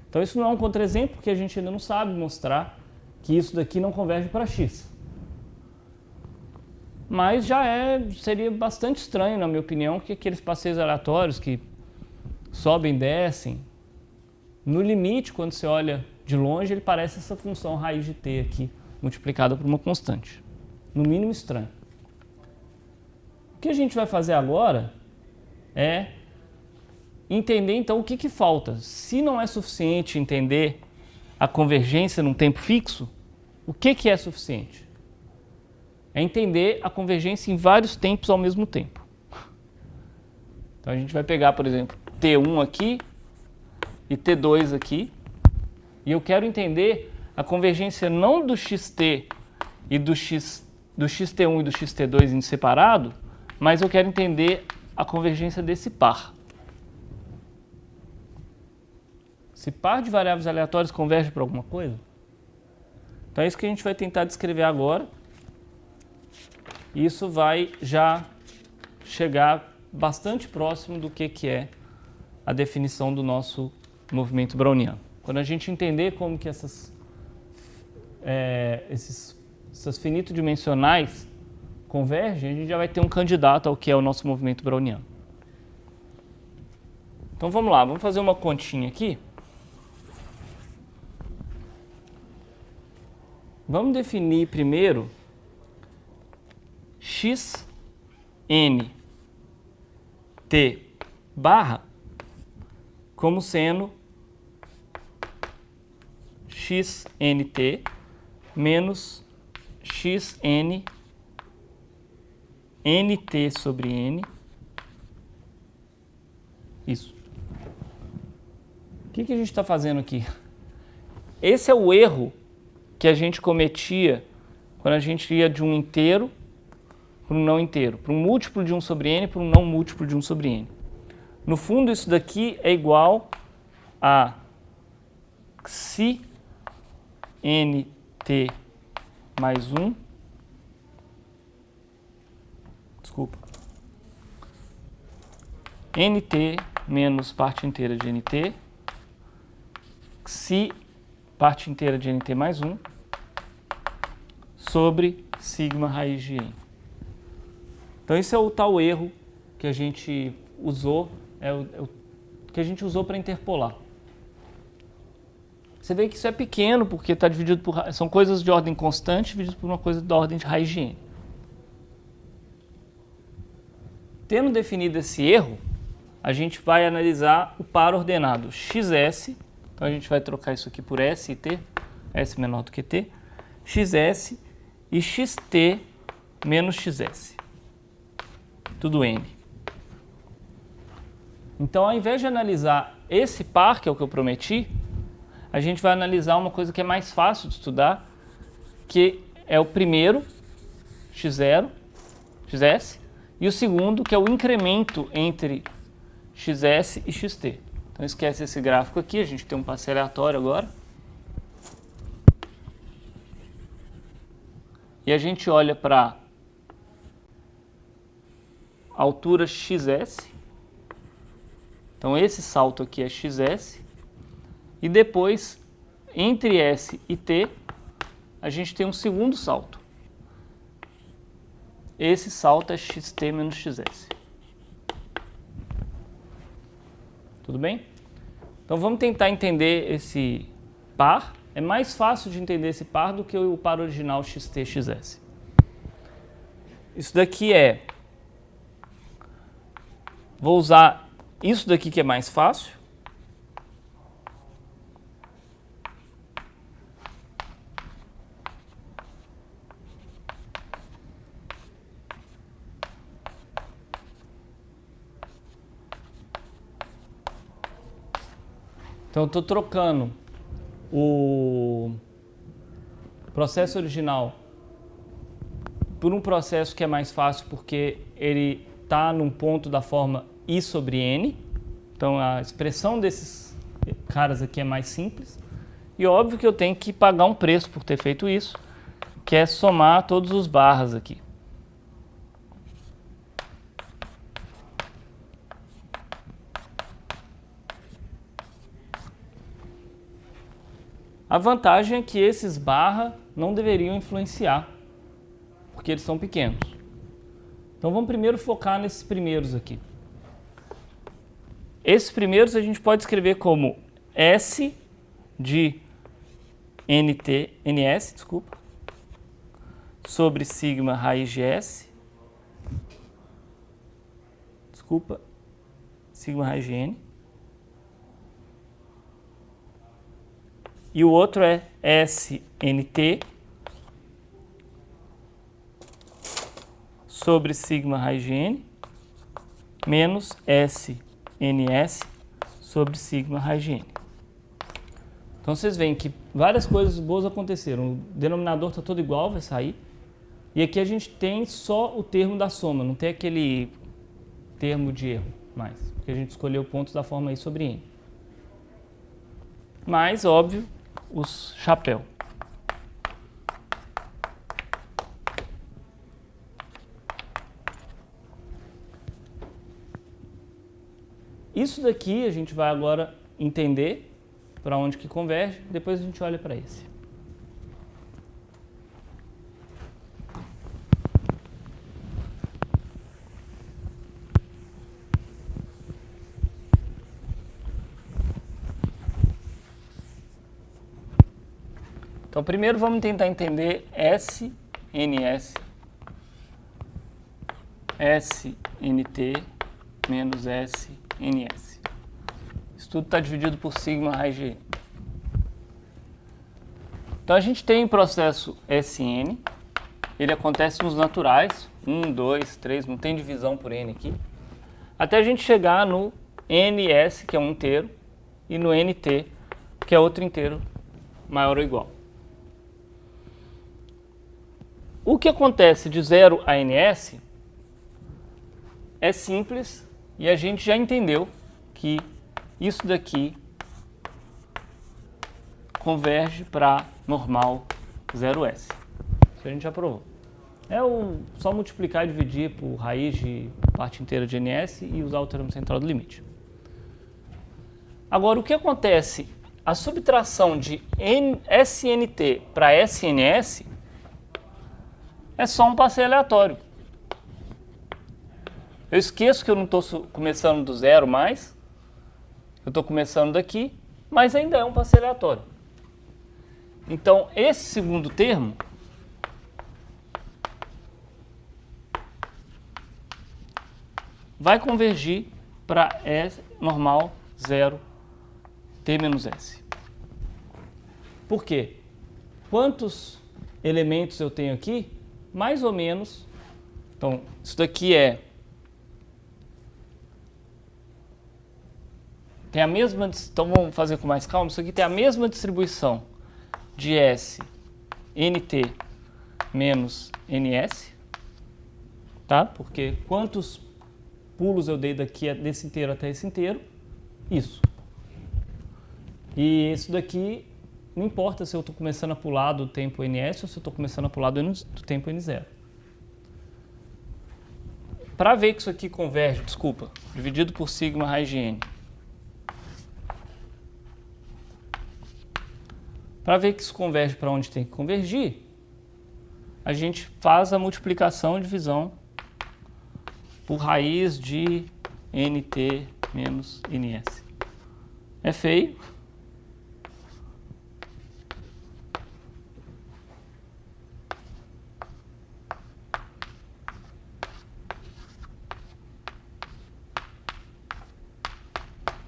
Então isso não é um contra-exemplo, porque a gente ainda não sabe mostrar que isso daqui não converge para x. Mas seria bastante estranho, na minha opinião, que aqueles passeios aleatórios que sobem e descem, no limite, quando você olha de longe, ele parece essa função raiz de t aqui, multiplicada por uma constante. No mínimo estranho. O que a gente vai fazer agora é entender, então, o que falta. Se não é suficiente entender a convergência num tempo fixo, o que é suficiente? É entender a convergência em vários tempos ao mesmo tempo. Então a gente vai pegar, por exemplo, T1 aqui e T2 aqui, e eu quero entender a convergência não do xt e do xt1 e do xt2 em separado, mas eu quero entender a convergência desse par. Esse par de variáveis aleatórias converge para alguma coisa? Então é isso que a gente vai tentar descrever agora. Isso vai já chegar bastante próximo do que é a definição do nosso movimento browniano. Quando a gente entender como que essas finito-dimensionais convergem, a gente já vai ter um candidato ao que é o nosso movimento browniano. Então vamos lá, vamos fazer uma continha aqui. Vamos definir primeiro xnt barra como sendo xnt menos xn nt sobre n. Isso. O que a gente está fazendo aqui? Esse é o erro que a gente cometia quando a gente ia de um inteiro para um não inteiro, para um múltiplo de 1 sobre n para um não múltiplo de 1 sobre n. No fundo, isso daqui é igual a xi nt mais 1, nt menos parte inteira de nt, xi parte inteira de nt mais 1, sobre sigma raiz de n. Então esse é o tal erro que a gente usou, que a gente usou para interpolar. Você vê que isso é pequeno, porque está dividido por... São coisas de ordem constante divididas por uma coisa da ordem de raiz de n. Tendo definido esse erro, a gente vai analisar o par ordenado xs. Então a gente vai trocar isso aqui por s e t, s menor do que t, xs e xt menos xs. Tudo n. Então, ao invés de analisar esse par, que é o que eu prometi, a gente vai analisar uma coisa que é mais fácil de estudar, que é o primeiro, x0, xs, e o segundo, que é o incremento entre xs e xt. Então, esquece esse gráfico aqui, a gente tem um passeio aleatório agora. E a gente olha para a altura xs. Então, esse salto aqui é xs. E depois, entre s e t, a gente tem um segundo salto. Esse salto é xt menos xs. Tudo bem? Então vamos tentar entender esse par. É mais fácil de entender esse par do que o par original xt-xs. Isso daqui é... Vou usar isso daqui que é mais fácil. Então eu estou trocando o processo original por um processo que é mais fácil porque ele está num ponto da forma I sobre N. Então a expressão desses caras aqui é mais simples. E óbvio que eu tenho que pagar um preço por ter feito isso, que é somar todos os barras aqui. A vantagem é que esses barra não deveriam influenciar, porque eles são pequenos. Então vamos primeiro focar nesses primeiros aqui. Esses primeiros a gente pode escrever como S de NS, sobre sigma raiz de S, sigma raiz de N. E o outro é SNT sobre sigma raiz de N menos SNS sobre sigma raiz de N. Então vocês veem que várias coisas boas aconteceram. O denominador está todo igual, vai sair. E aqui a gente tem só o termo da soma, não tem aquele termo de erro mais, porque a gente escolheu pontos da forma I sobre N. Mas, óbvio, os chapéu. Isso daqui a gente vai agora entender para onde que converge, depois a gente olha para esse. Então, primeiro vamos tentar entender SNS, SNT menos SNS. Isso tudo está dividido por sigma raiz de N. Então, a gente tem o processo SN, ele acontece nos naturais, 1, 2, 3, não tem divisão por N aqui, até a gente chegar no NS, que é um inteiro, e no NT, que é outro inteiro maior ou igual. O que acontece de 0 a NS é simples e a gente já entendeu que isso daqui converge para normal 0S. Isso a gente já provou. É só multiplicar e dividir por raiz de parte inteira de NS e usar o termo central do limite. Agora, o que acontece? A subtração de SNT para SNS é só um passeio aleatório. Eu esqueço que eu não estou começando do zero mais, eu estou começando daqui, mas ainda é um passeio aleatório. Então, esse segundo termo vai convergir para S normal 0 T menos S. Por quê? Quantos elementos eu tenho aqui? Mais ou menos. Então, isso daqui tem a mesma, então vamos fazer com mais calma. Isso aqui tem a mesma distribuição de S, NT menos NS, tá? Porque quantos pulos eu dei desse inteiro até esse inteiro? Isso. E isso daqui não importa se eu estou começando a pular do tempo NS ou se eu estou começando a pular do tempo N0. Para ver que isso aqui converge, dividido por sigma raiz de N. Para ver que isso converge para onde tem que convergir, a gente faz a multiplicação e divisão por raiz de NT menos NS. É feio.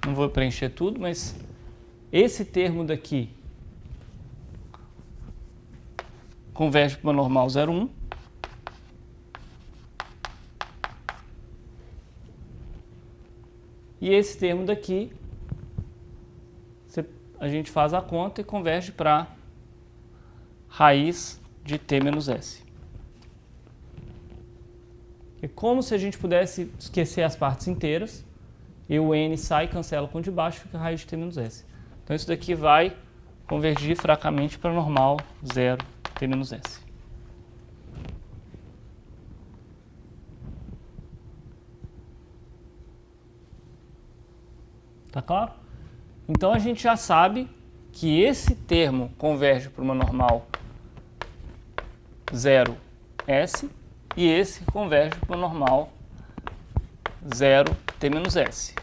Não vou preencher tudo, mas esse termo daqui converge para uma normal 0,1. E esse termo daqui, você a gente faz a conta e converge para raiz de t menos s. É como se a gente pudesse esquecer as partes inteiras, e o n sai, cancela com o de baixo, fica raiz de t menos s. Então isso daqui vai convergir fracamente para normal 0 t menos s. Tá claro? Então a gente já sabe que esse termo converge para uma normal 0s e esse converge para uma normal 0t menos s.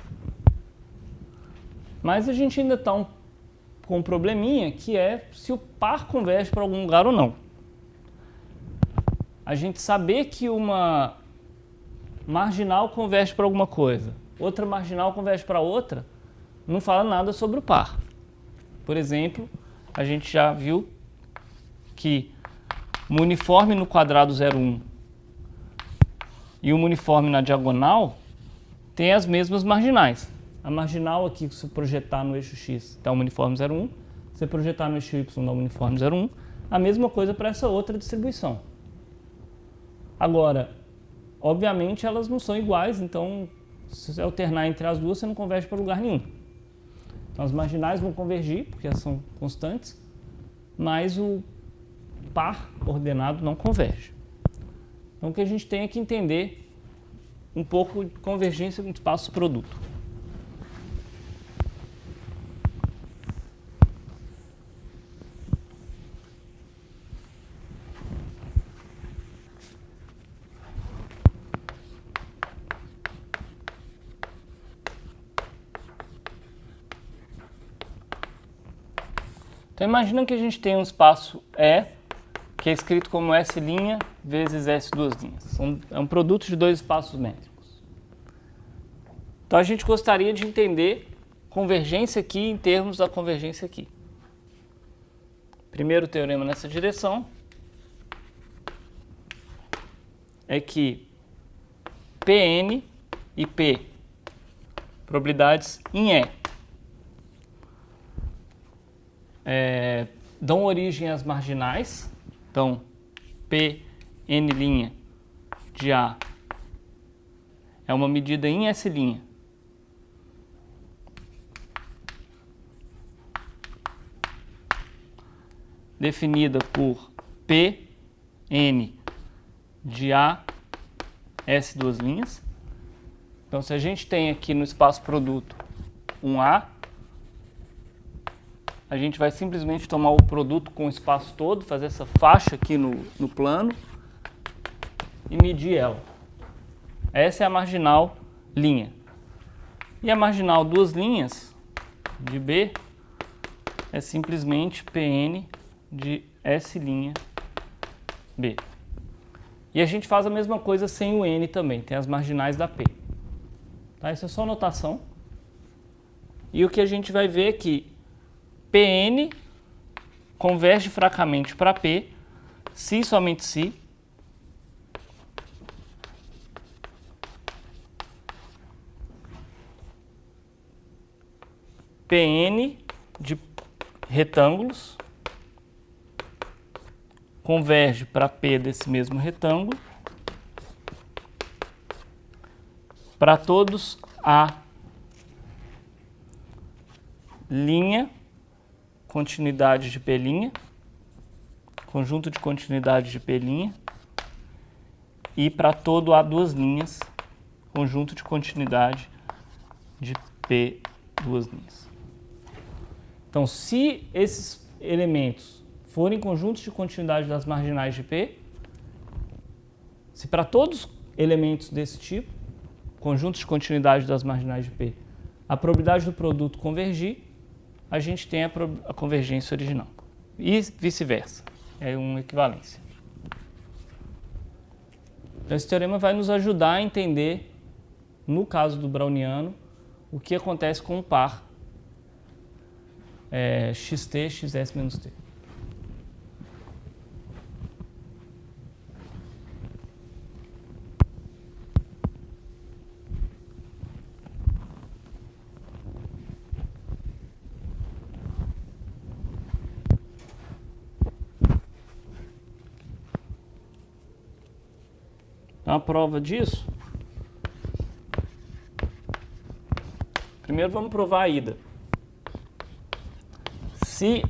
Mas a gente ainda está com um probleminha, que é se o par converge para algum lugar ou não. A gente saber que uma marginal converge para alguma coisa, outra marginal converge para outra, não fala nada sobre o par. Por exemplo, a gente já viu que uma uniforme no quadrado 0,1 e uma uniforme na diagonal tem as mesmas marginais. A marginal aqui, se projetar no eixo x, dá uma uniforme 0,1. Se projetar no eixo y, dá uma uniforme 0,1. A mesma coisa para essa outra distribuição. Agora, obviamente, elas não são iguais, então, se você alternar entre as duas, você não converge para lugar nenhum. Então, as marginais vão convergir, porque elas são constantes, mas o par ordenado não converge. Então, o que a gente tem é que entender um pouco de convergência no espaço-produto. Então, imagina que a gente tem um espaço E, que é escrito como S' vezes S duas linhas. É um produto de dois espaços métricos. Então, a gente gostaria de entender convergência aqui em termos da convergência aqui. Primeiro teorema nessa direção é que Pn e P, probabilidades em E, dão origem às marginais. Então, Pn' de A é uma medida em S', definida por Pn de A, S duas linhas. Então, se a gente tem aqui no espaço produto um A, a gente vai simplesmente tomar o produto com o espaço todo, fazer essa faixa aqui no plano e medir ela. Essa é a marginal linha. E a marginal duas linhas de B é simplesmente Pn de S' B. E a gente faz a mesma coisa sem o N também, tem as marginais da P. Tá? Isso é só notação. E o que a gente vai ver é que Pn converge fracamente para P, se e somente se Pn de retângulos converge para P desse mesmo retângulo para todos A' continuidade de P', conjunto de continuidade de P', e para todo A duas linhas, conjunto de continuidade de P duas linhas. Então, se esses elementos forem conjuntos de continuidade das marginais de P, se para todos elementos desse tipo, conjuntos de continuidade das marginais de P, a probabilidade do produto convergir, a gente tem a convergência original. E vice-versa. É uma equivalência. Então, esse teorema vai nos ajudar a entender, no caso do browniano, o que acontece com o par xt, xs menos t. Então, a prova disso... Primeiro vamos provar a ida. Se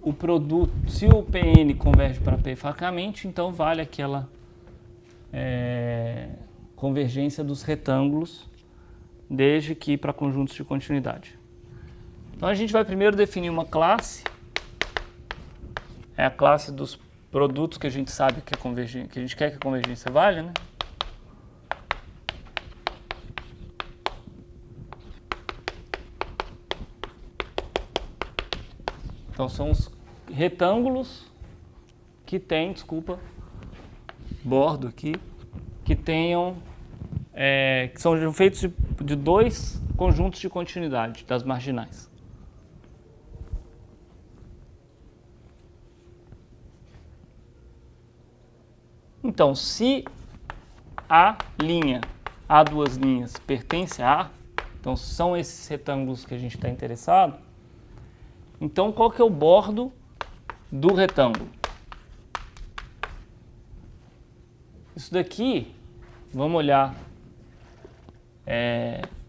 o PN converge para P facamente, então vale aquela convergência dos retângulos, desde que para conjuntos de continuidade. Então a gente vai primeiro definir uma classe, é a classe dos produtos que a gente sabe que a gente quer que a convergência valha, né? Então são os retângulos que tem, bordo aqui, que tenham, que são feitos de dois conjuntos de continuidade das marginais. Então, se a linha, há duas linhas, pertence a A, então são esses retângulos que a gente está interessado, então qual que é o bordo do retângulo? Isso daqui, vamos olhar,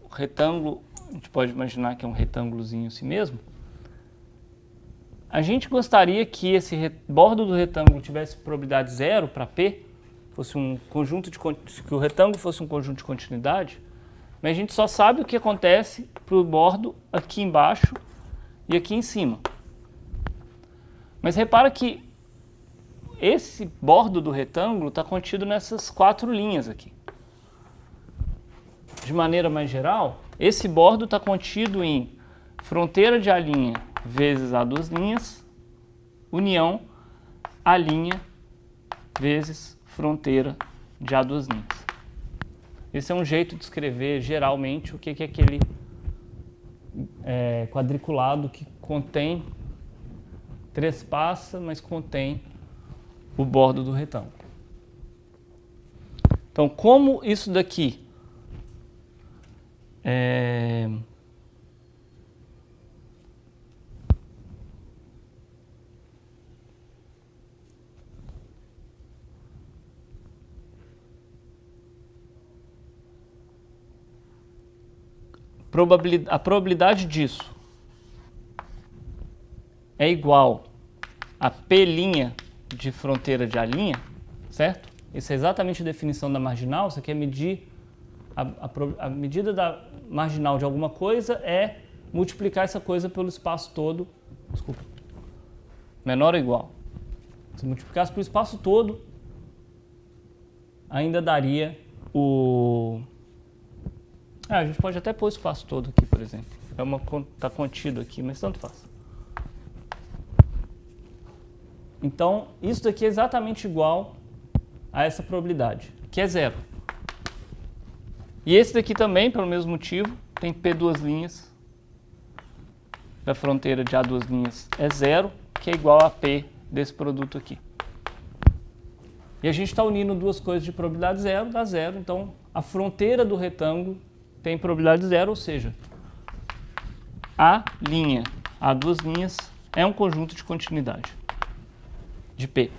o retângulo, a gente pode imaginar que é um retângulozinho assim mesmo. A gente gostaria que esse bordo do retângulo tivesse probabilidade zero para P, fosse um conjunto que o retângulo fosse um conjunto de continuidade, mas a gente só sabe o que acontece para o bordo aqui embaixo e aqui em cima. Mas repara que esse bordo do retângulo está contido nessas quatro linhas aqui. De maneira mais geral, esse bordo está contido em fronteira de A' vezes A duas linhas, união A' vezes fronteira de A duas linhas. Esse é um jeito de escrever geralmente o que é aquele quadriculado que contém, trespassa, mas contém o bordo do retângulo. Então, como isso daqui a probabilidade disso é igual a P' de fronteira de A', certo? Isso é exatamente a definição da marginal. Você quer medir a medida da marginal de alguma coisa é multiplicar essa coisa pelo espaço todo, desculpa, menor ou igual. Se multiplicasse pelo espaço todo, ainda daria o... a gente pode até pôr o espaço todo aqui, por exemplo. Está contido aqui, mas tanto faz. Então, isso daqui é exatamente igual a essa probabilidade, que é zero. E esse daqui também, pelo mesmo motivo, tem P duas linhas, da fronteira de A duas linhas é zero, que é igual a P desse produto aqui. E a gente está unindo duas coisas de probabilidade zero, dá zero. Então, a fronteira do retângulo tem probabilidade zero, ou seja, A', A duas linhas, é um conjunto de continuidade de P.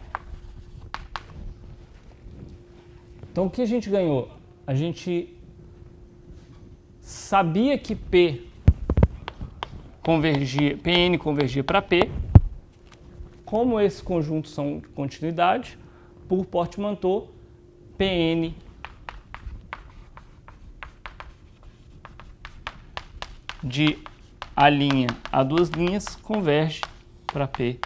Então, o que a gente ganhou? A gente sabia que PN convergia para P. Como esses conjuntos são de continuidade, por Portmanteau, PN de A' a duas linhas converge para P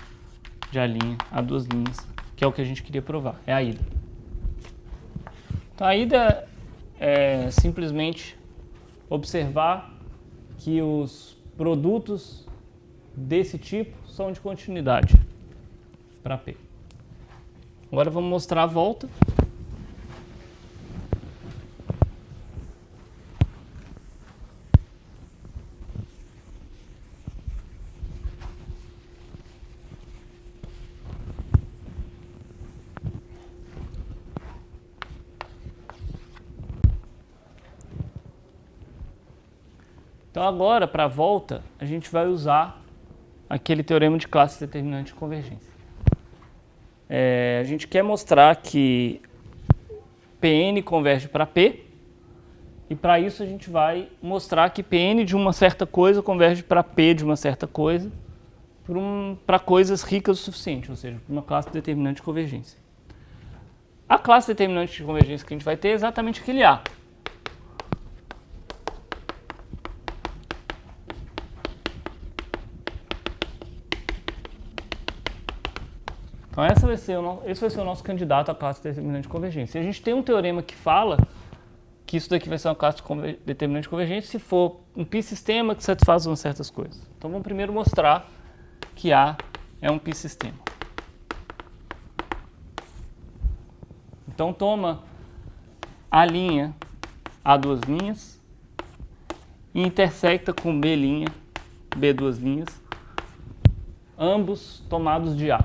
de A' a duas linhas, que é o que a gente queria provar, é a ida. Então a ida é simplesmente observar que os produtos desse tipo são de continuidade para P. Agora vamos mostrar a volta. Então agora, para a volta, a gente vai usar aquele teorema de classe determinante de convergência. A gente quer mostrar que Pn converge para P, e para isso a gente vai mostrar que Pn de uma certa coisa converge para P de uma certa coisa, para coisas ricas o suficiente, ou seja, para uma classe determinante de convergência. A classe determinante de convergência que a gente vai ter é exatamente aquele A. Então esse vai ser o nosso candidato à classe determinante de convergência. E a gente tem um teorema que fala que isso daqui vai ser uma classe determinante de convergência se for um π-sistema que satisfaz umas certas coisas. Então vamos primeiro mostrar que A é um π-sistema. Então toma A', A duas linhas, e intersecta com B', B duas linhas, ambos tomados de A.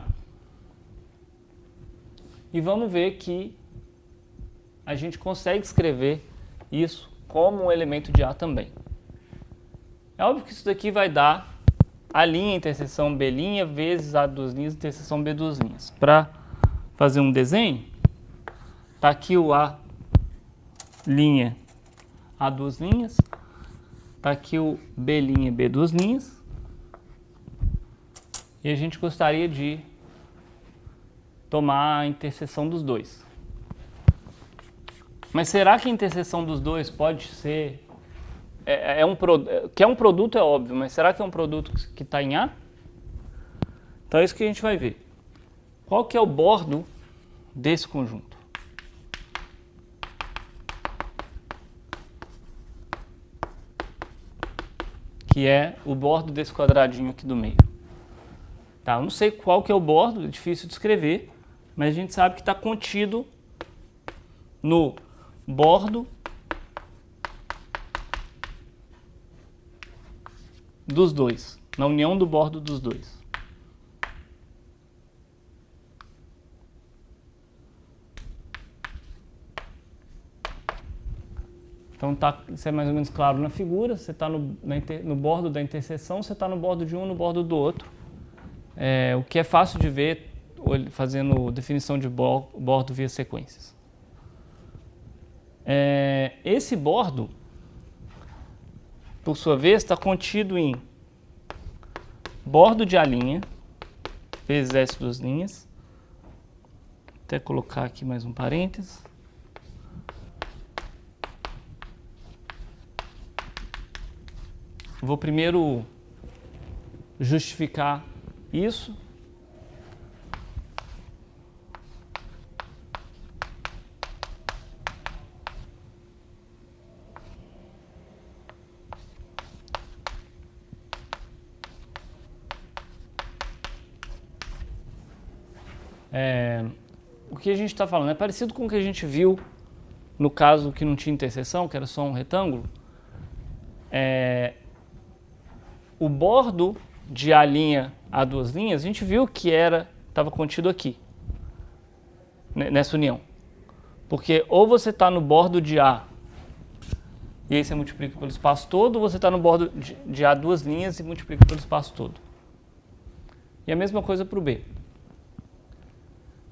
E vamos ver que a gente consegue escrever isso como um elemento de A também. É óbvio que isso daqui vai dar A' interseção B' vezes A duas linhas interseção B duas linhas. Para fazer um desenho, está aqui o A' A duas linhas, está aqui o B' B duas linhas, e a gente gostaria de tomar a interseção dos dois. Mas será que a interseção dos dois pode ser... que é um produto é óbvio, mas será que é um produto que está em A? Então é isso que a gente vai ver. Qual que é o bordo desse conjunto? Que é o bordo desse quadradinho aqui do meio. Tá, eu não sei qual que é o bordo, é difícil de escrever, mas a gente sabe que está contido no bordo dos dois, na união do bordo dos dois. Então isso é mais ou menos claro na figura, você está no bordo da interseção, você está no bordo de um, no bordo do outro. O que é fácil de ver fazendo definição de bordo via sequências. Esse bordo, por sua vez, está contido em bordo de A' vezes S duas linhas. Até colocar aqui mais um parênteses. Vou primeiro justificar isso. O que a gente está falando é parecido com o que a gente viu no caso que não tinha interseção, que era só um retângulo. O bordo de A' A duas linhas, a gente viu que estava contido aqui, nessa união. Porque ou você está no bordo de A, e aí você multiplica pelo espaço todo, ou você está no bordo de A duas linhas e multiplica pelo espaço todo. E a mesma coisa para o B.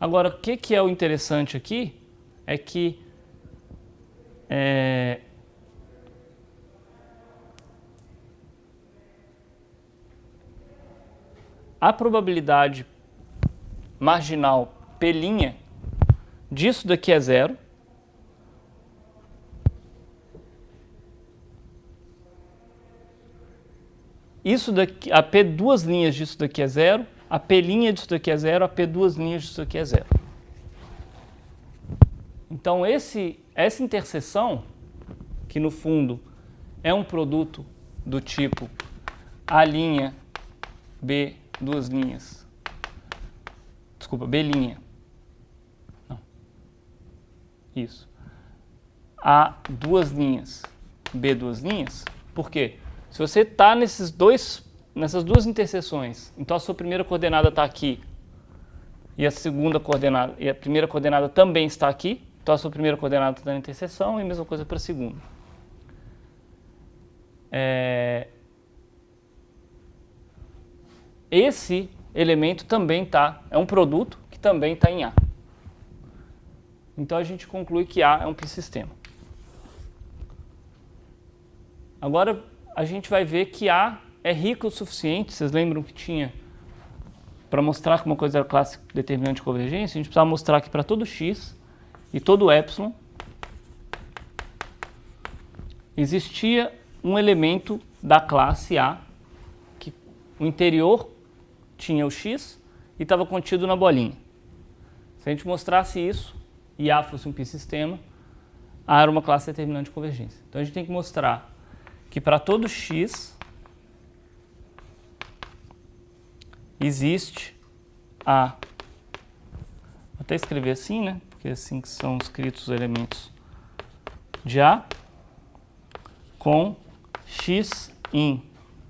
Agora, o que é o interessante aqui é que a probabilidade marginal P' disso daqui é zero. Isso daqui, a P duas linhas disso daqui é zero. A P' disso daqui é zero, a P duas linhas disso daqui é zero. Então essa interseção, que no fundo é um produto do tipo A', B duas linhas, desculpa, B', não, isso, A duas linhas, B duas linhas, por quê? Se você está nessas duas interseções, então a sua primeira coordenada está aqui e a segunda coordenada, e a primeira coordenada também está aqui, então a sua primeira coordenada está na interseção e a mesma coisa para a segunda. Esse elemento também é um produto que também está em A. Então a gente conclui que A é um π-sistema. Agora a gente vai ver que A é rico o suficiente, vocês lembram que tinha, para mostrar que uma coisa era classe determinante de convergência, a gente precisava mostrar que para todo x e todo epsilon existia um elemento da classe A, que o interior tinha o x e estava contido na bolinha. Se a gente mostrasse isso e A fosse um π-sistema, A era uma classe determinante de convergência. Então a gente tem que mostrar que para todo x existe A. Vou até escrever assim, né? Porque assim que são escritos os elementos de A, com x in,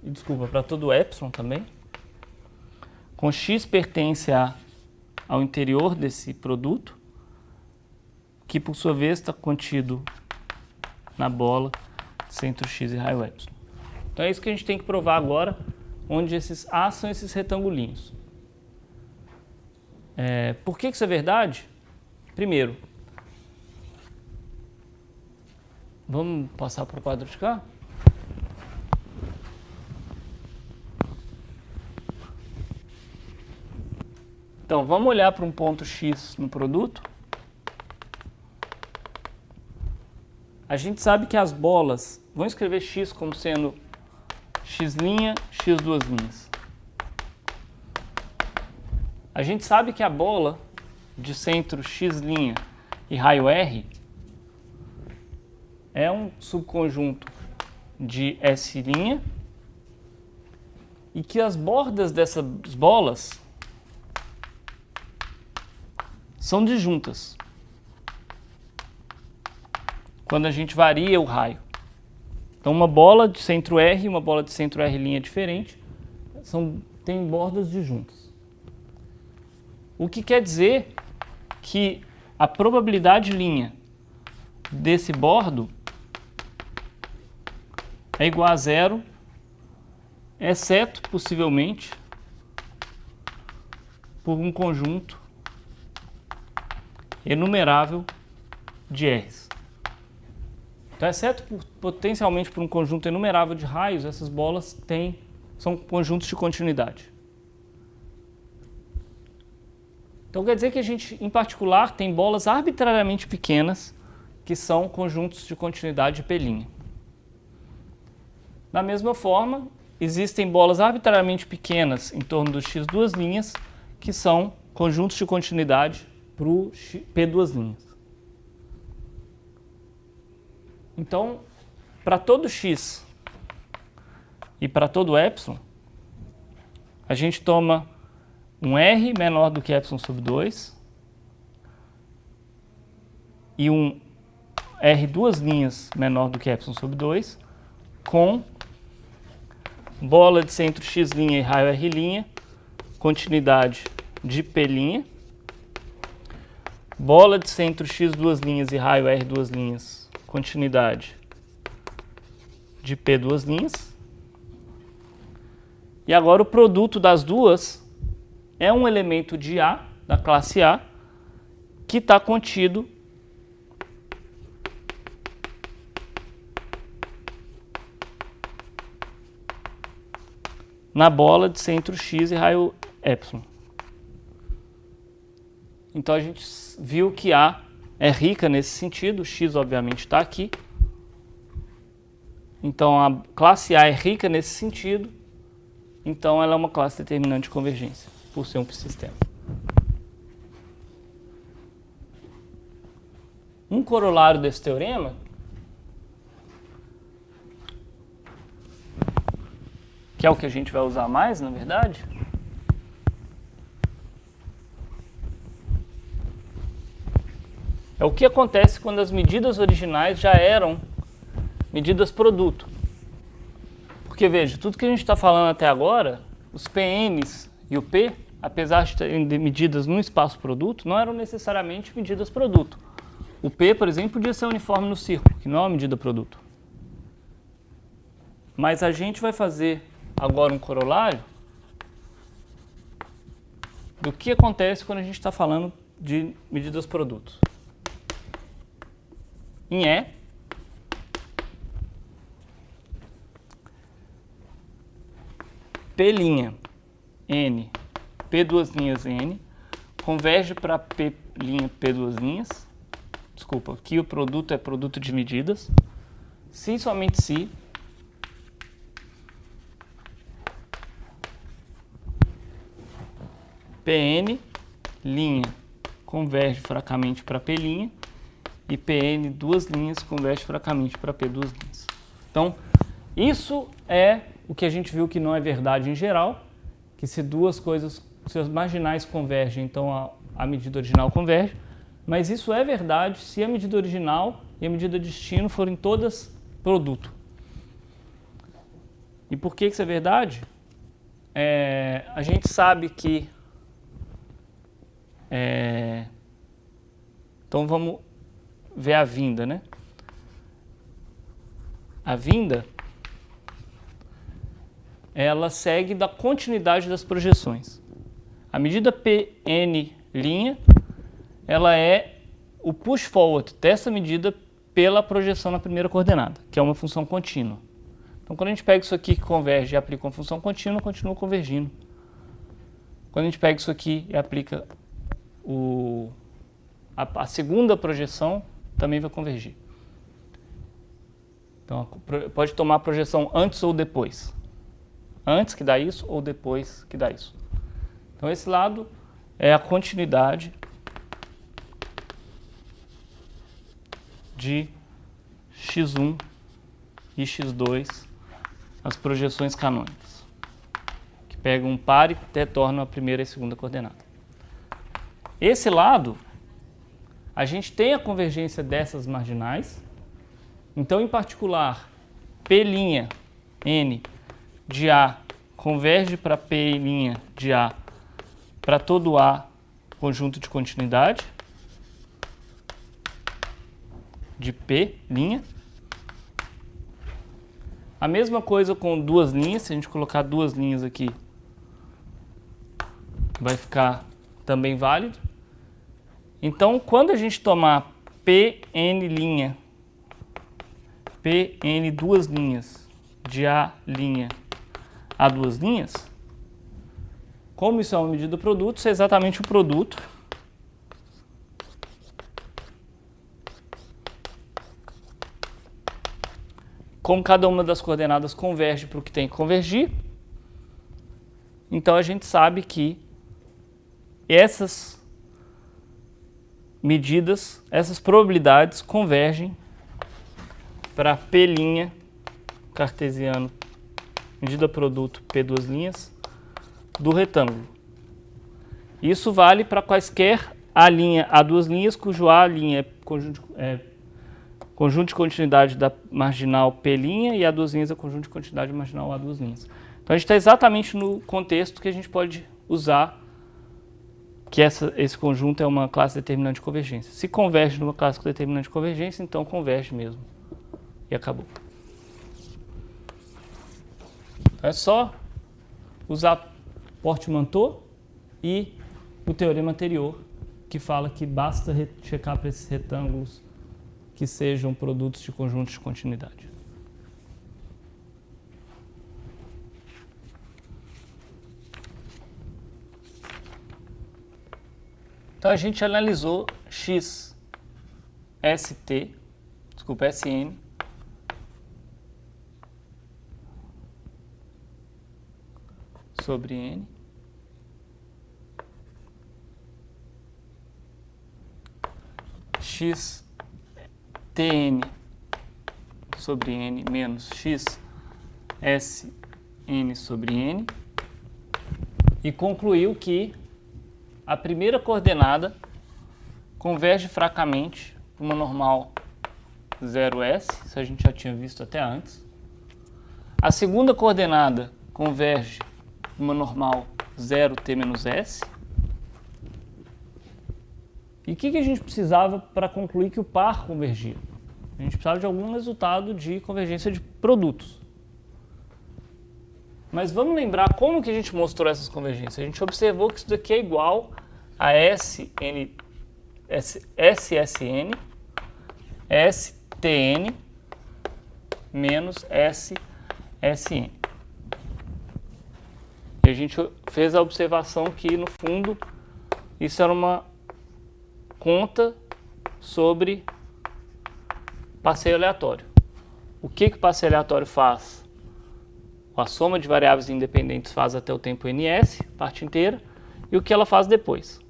e desculpa, para todo epsilon também, com x pertence ao interior desse produto, que por sua vez está contido na bola centro x e raio epsilon. Então é isso que a gente tem que provar agora, onde esses A são esses retangulinhos. Por que isso é verdade? Primeiro, vamos passar para o quadro de cá? Então, vamos olhar para um ponto x no produto. A gente sabe que as bolas, vamos escrever x como sendo x', x duas linhas. A gente sabe que a bola de centro x' e raio R é um subconjunto de S' e que as bordas dessas bolas são disjuntas quando a gente varia o raio. Então uma bola de centro R e uma bola de centro R' diferente têm bordas disjuntas. O que quer dizer que a probabilidade linha desse bordo é igual a zero, exceto, possivelmente, por um conjunto enumerável de R's. Então, exceto potencialmente por um conjunto enumerável de raios, essas bolas são conjuntos de continuidade. Então quer dizer que a gente, em particular, tem bolas arbitrariamente pequenas que são conjuntos de continuidade de P'. Da mesma forma, existem bolas arbitrariamente pequenas em torno dos x duas linhas que são conjuntos de continuidade para o P duas linhas. Então, para todo x e para todo epsilon, a gente toma um R menor do que epsilon sobre 2 e um R duas linhas menor do que epsilon sobre 2 com bola de centro x' e raio R', continuidade de P', bola de centro x duas linhas e raio R duas linhas, continuidade de P duas linhas. E agora o produto das duas é um elemento de A, da classe A, que está contido na bola de centro x e raio epsilon. Então a gente viu que A é rica nesse sentido, x obviamente está aqui. Então a classe A é rica nesse sentido, então ela é uma classe determinante de convergência, por ser um π-sistema. Um corolário desse teorema que é o que a gente vai usar mais, na verdade, é o que acontece quando as medidas originais já eram medidas produto. Porque, veja, tudo que a gente está falando até agora, os PNs e o P, apesar de terem medidas num espaço produto, não eram necessariamente medidas produto. O P, por exemplo, podia ser uniforme no círculo, que não é uma medida produto. Mas a gente vai fazer agora um corolário do que acontece quando a gente está falando de medidas produtos. em E. P' N, P', converge para P', P'. Desculpa, aqui o produto é produto de medidas. Se e somente se PN' converge fracamente para P' e PN duas linhas converge fracamente para P duas linhas. Então, isso é o que a gente viu que não é verdade em geral, que se duas coisas, se as marginais convergem, então a medida original converge, mas isso é verdade se a medida original e a medida destino forem todas produto. E por que isso é verdade? A gente sabe que... Então vamos ver a vinda, né? A vinda, ela segue da continuidade das projeções. A medida PN', ela é o push forward dessa medida pela projeção na primeira coordenada, que é uma função contínua. Então, quando a gente pega isso aqui que converge e aplica uma função contínua, continua convergindo. Quando a gente pega isso aqui e aplica a segunda projeção, também vai convergir. Então, pode tomar a projeção antes ou depois. Antes que dá isso ou depois que dá isso. Então, esse lado é a continuidade de x1 e x2, as projeções canônicas, que pegam um par e retornam a primeira e segunda coordenada. Esse lado, a gente tem a convergência dessas marginais. Então, em particular, P' N de A converge para P' de A para todo A conjunto de continuidade de P'. A mesma coisa com duas linhas, se a gente colocar duas linhas aqui, vai ficar também válido. Então, quando a gente tomar PN', PN duas linhas de A' a duas linhas, como isso é uma medida produto, isso é exatamente o produto como cada uma das coordenadas converge para o que tem que convergir, então a gente sabe que essas medidas, essas probabilidades convergem para P' cartesiano, medida produto P duas linhas do retângulo. Isso vale para quaisquer A' a duas linhas, cujo A' é conjunto de continuidade da marginal P' e A duas linhas é conjunto de continuidade da marginal A duas linhas. Então a gente está exatamente no contexto que a gente pode usar que esse conjunto é uma classe determinante de convergência. Se converge numa classe determinante de convergência, então converge mesmo. E acabou. É só usar Portmanteau e o teorema anterior, que fala que basta checar para esses retângulos que sejam produtos de conjuntos de continuidade. Então a gente analisou Sn sobre N xTn sobre N menos xSn sobre N e concluiu que a primeira coordenada converge fracamente para uma normal 0S, isso a gente já tinha visto até antes. A segunda coordenada converge para uma normal 0T menos S. E o que a gente precisava para concluir que o par convergia? A gente precisava de algum resultado de convergência de produtos. Mas vamos lembrar como que a gente mostrou essas convergências. A gente observou que isso daqui é igual a SSN, ST Tn menos Sn. E a gente fez a observação que, no fundo, isso era uma conta sobre passeio aleatório. O que o passeio aleatório faz? A soma de variáveis independentes faz até o tempo ns, parte inteira, e o que ela faz depois.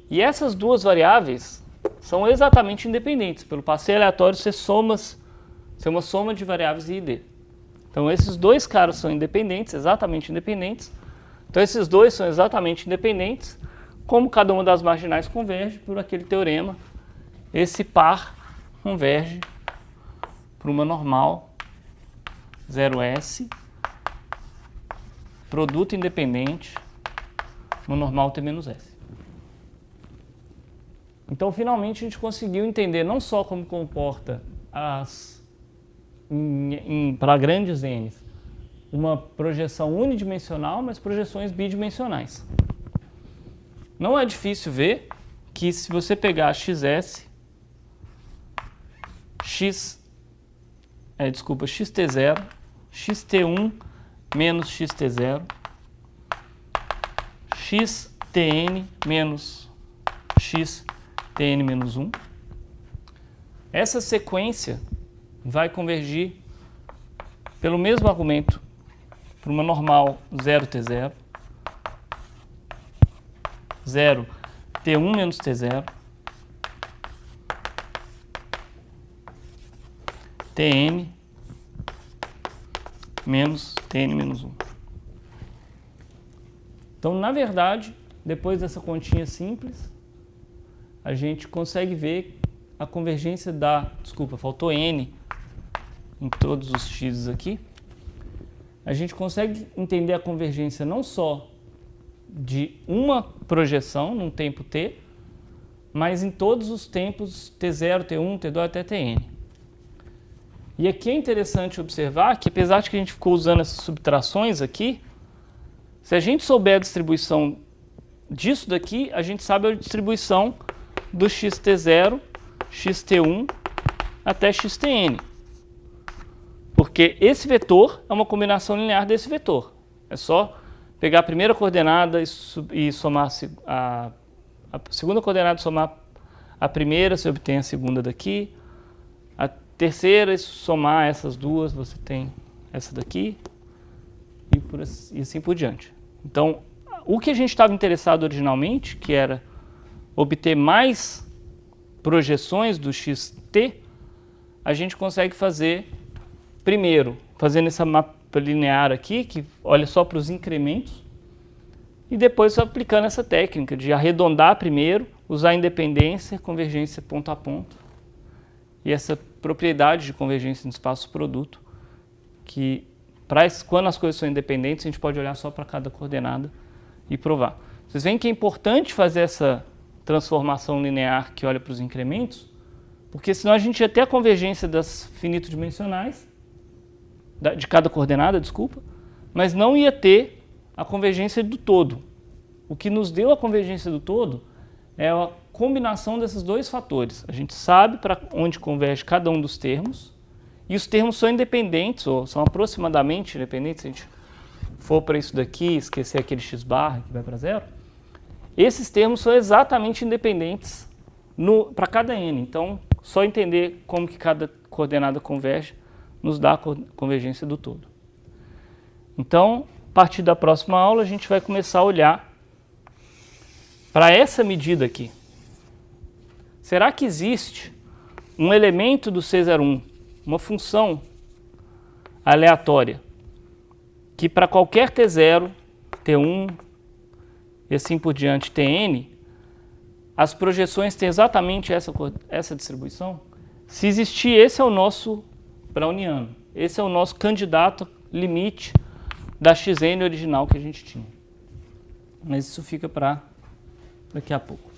E essas duas variáveis são exatamente independentes. Pelo passeio aleatório, você é uma soma de variáveis i e d. Então, esses dois caras são independentes, exatamente independentes. Então, esses dois são exatamente independentes, como cada uma das marginais converge por aquele teorema. Esse par converge para uma normal 0S, produto independente, uma normal T menos S. Então, finalmente, a gente conseguiu entender não só como comporta para grandes N's uma projeção unidimensional, mas projeções bidimensionais. Não é difícil ver que se você pegar xs, xt0, xt1 menos xt0, xtn menos xtn menos 1, essa sequência vai convergir pelo mesmo argumento para uma normal 0t0, 0t1 menos t0, tn menos tn menos 1. Então, na verdade, depois dessa continha simples, a gente consegue ver a convergência da... Desculpa, faltou n em todos os x aqui. A gente consegue entender a convergência não só de uma projeção num tempo t, mas em todos os tempos t0, t1, t2 até tn. E aqui é interessante observar que, apesar de que a gente ficou usando essas subtrações aqui, se a gente souber a distribuição disso daqui, a gente sabe a distribuição do xt0, xt1 até xtn. Porque esse vetor é uma combinação linear desse vetor. É só pegar a primeira coordenada e somar a segunda coordenada e somar a primeira, você obtém a segunda daqui. A terceira, somar essas duas, você tem essa daqui e assim por diante. Então, o que a gente estava interessado originalmente, que era obter mais projeções do xt, a gente consegue fazer primeiro, fazendo essa mapa linear aqui, que olha só para os incrementos, e depois aplicando essa técnica de arredondar primeiro, usar independência, convergência ponto a ponto, e essa propriedade de convergência no espaço produto, que quando as coisas são independentes, a gente pode olhar só para cada coordenada e provar. Vocês veem que é importante fazer essa transformação linear que olha para os incrementos, porque senão a gente ia ter a convergência das finito-dimensionais, de cada coordenada, desculpa, mas não ia ter a convergência do todo. O que nos deu a convergência do todo é a combinação desses dois fatores. A gente sabe para onde converge cada um dos termos, e os termos são independentes, ou são aproximadamente independentes. Se a gente for para isso daqui, esquecer aquele x-bar que vai para zero, esses termos são exatamente independentes para cada n. Então, só entender como que cada coordenada converge nos dá a convergência do todo. Então, a partir da próxima aula, a gente vai começar a olhar para essa medida aqui. Será que existe um elemento do C01, uma função aleatória, que para qualquer T0, T1 e assim por diante, Tn, as projeções têm exatamente essa distribuição? Se existir, esse é o nosso browniano. Esse é o nosso candidato limite da xn original que a gente tinha. Mas isso fica para daqui a pouco.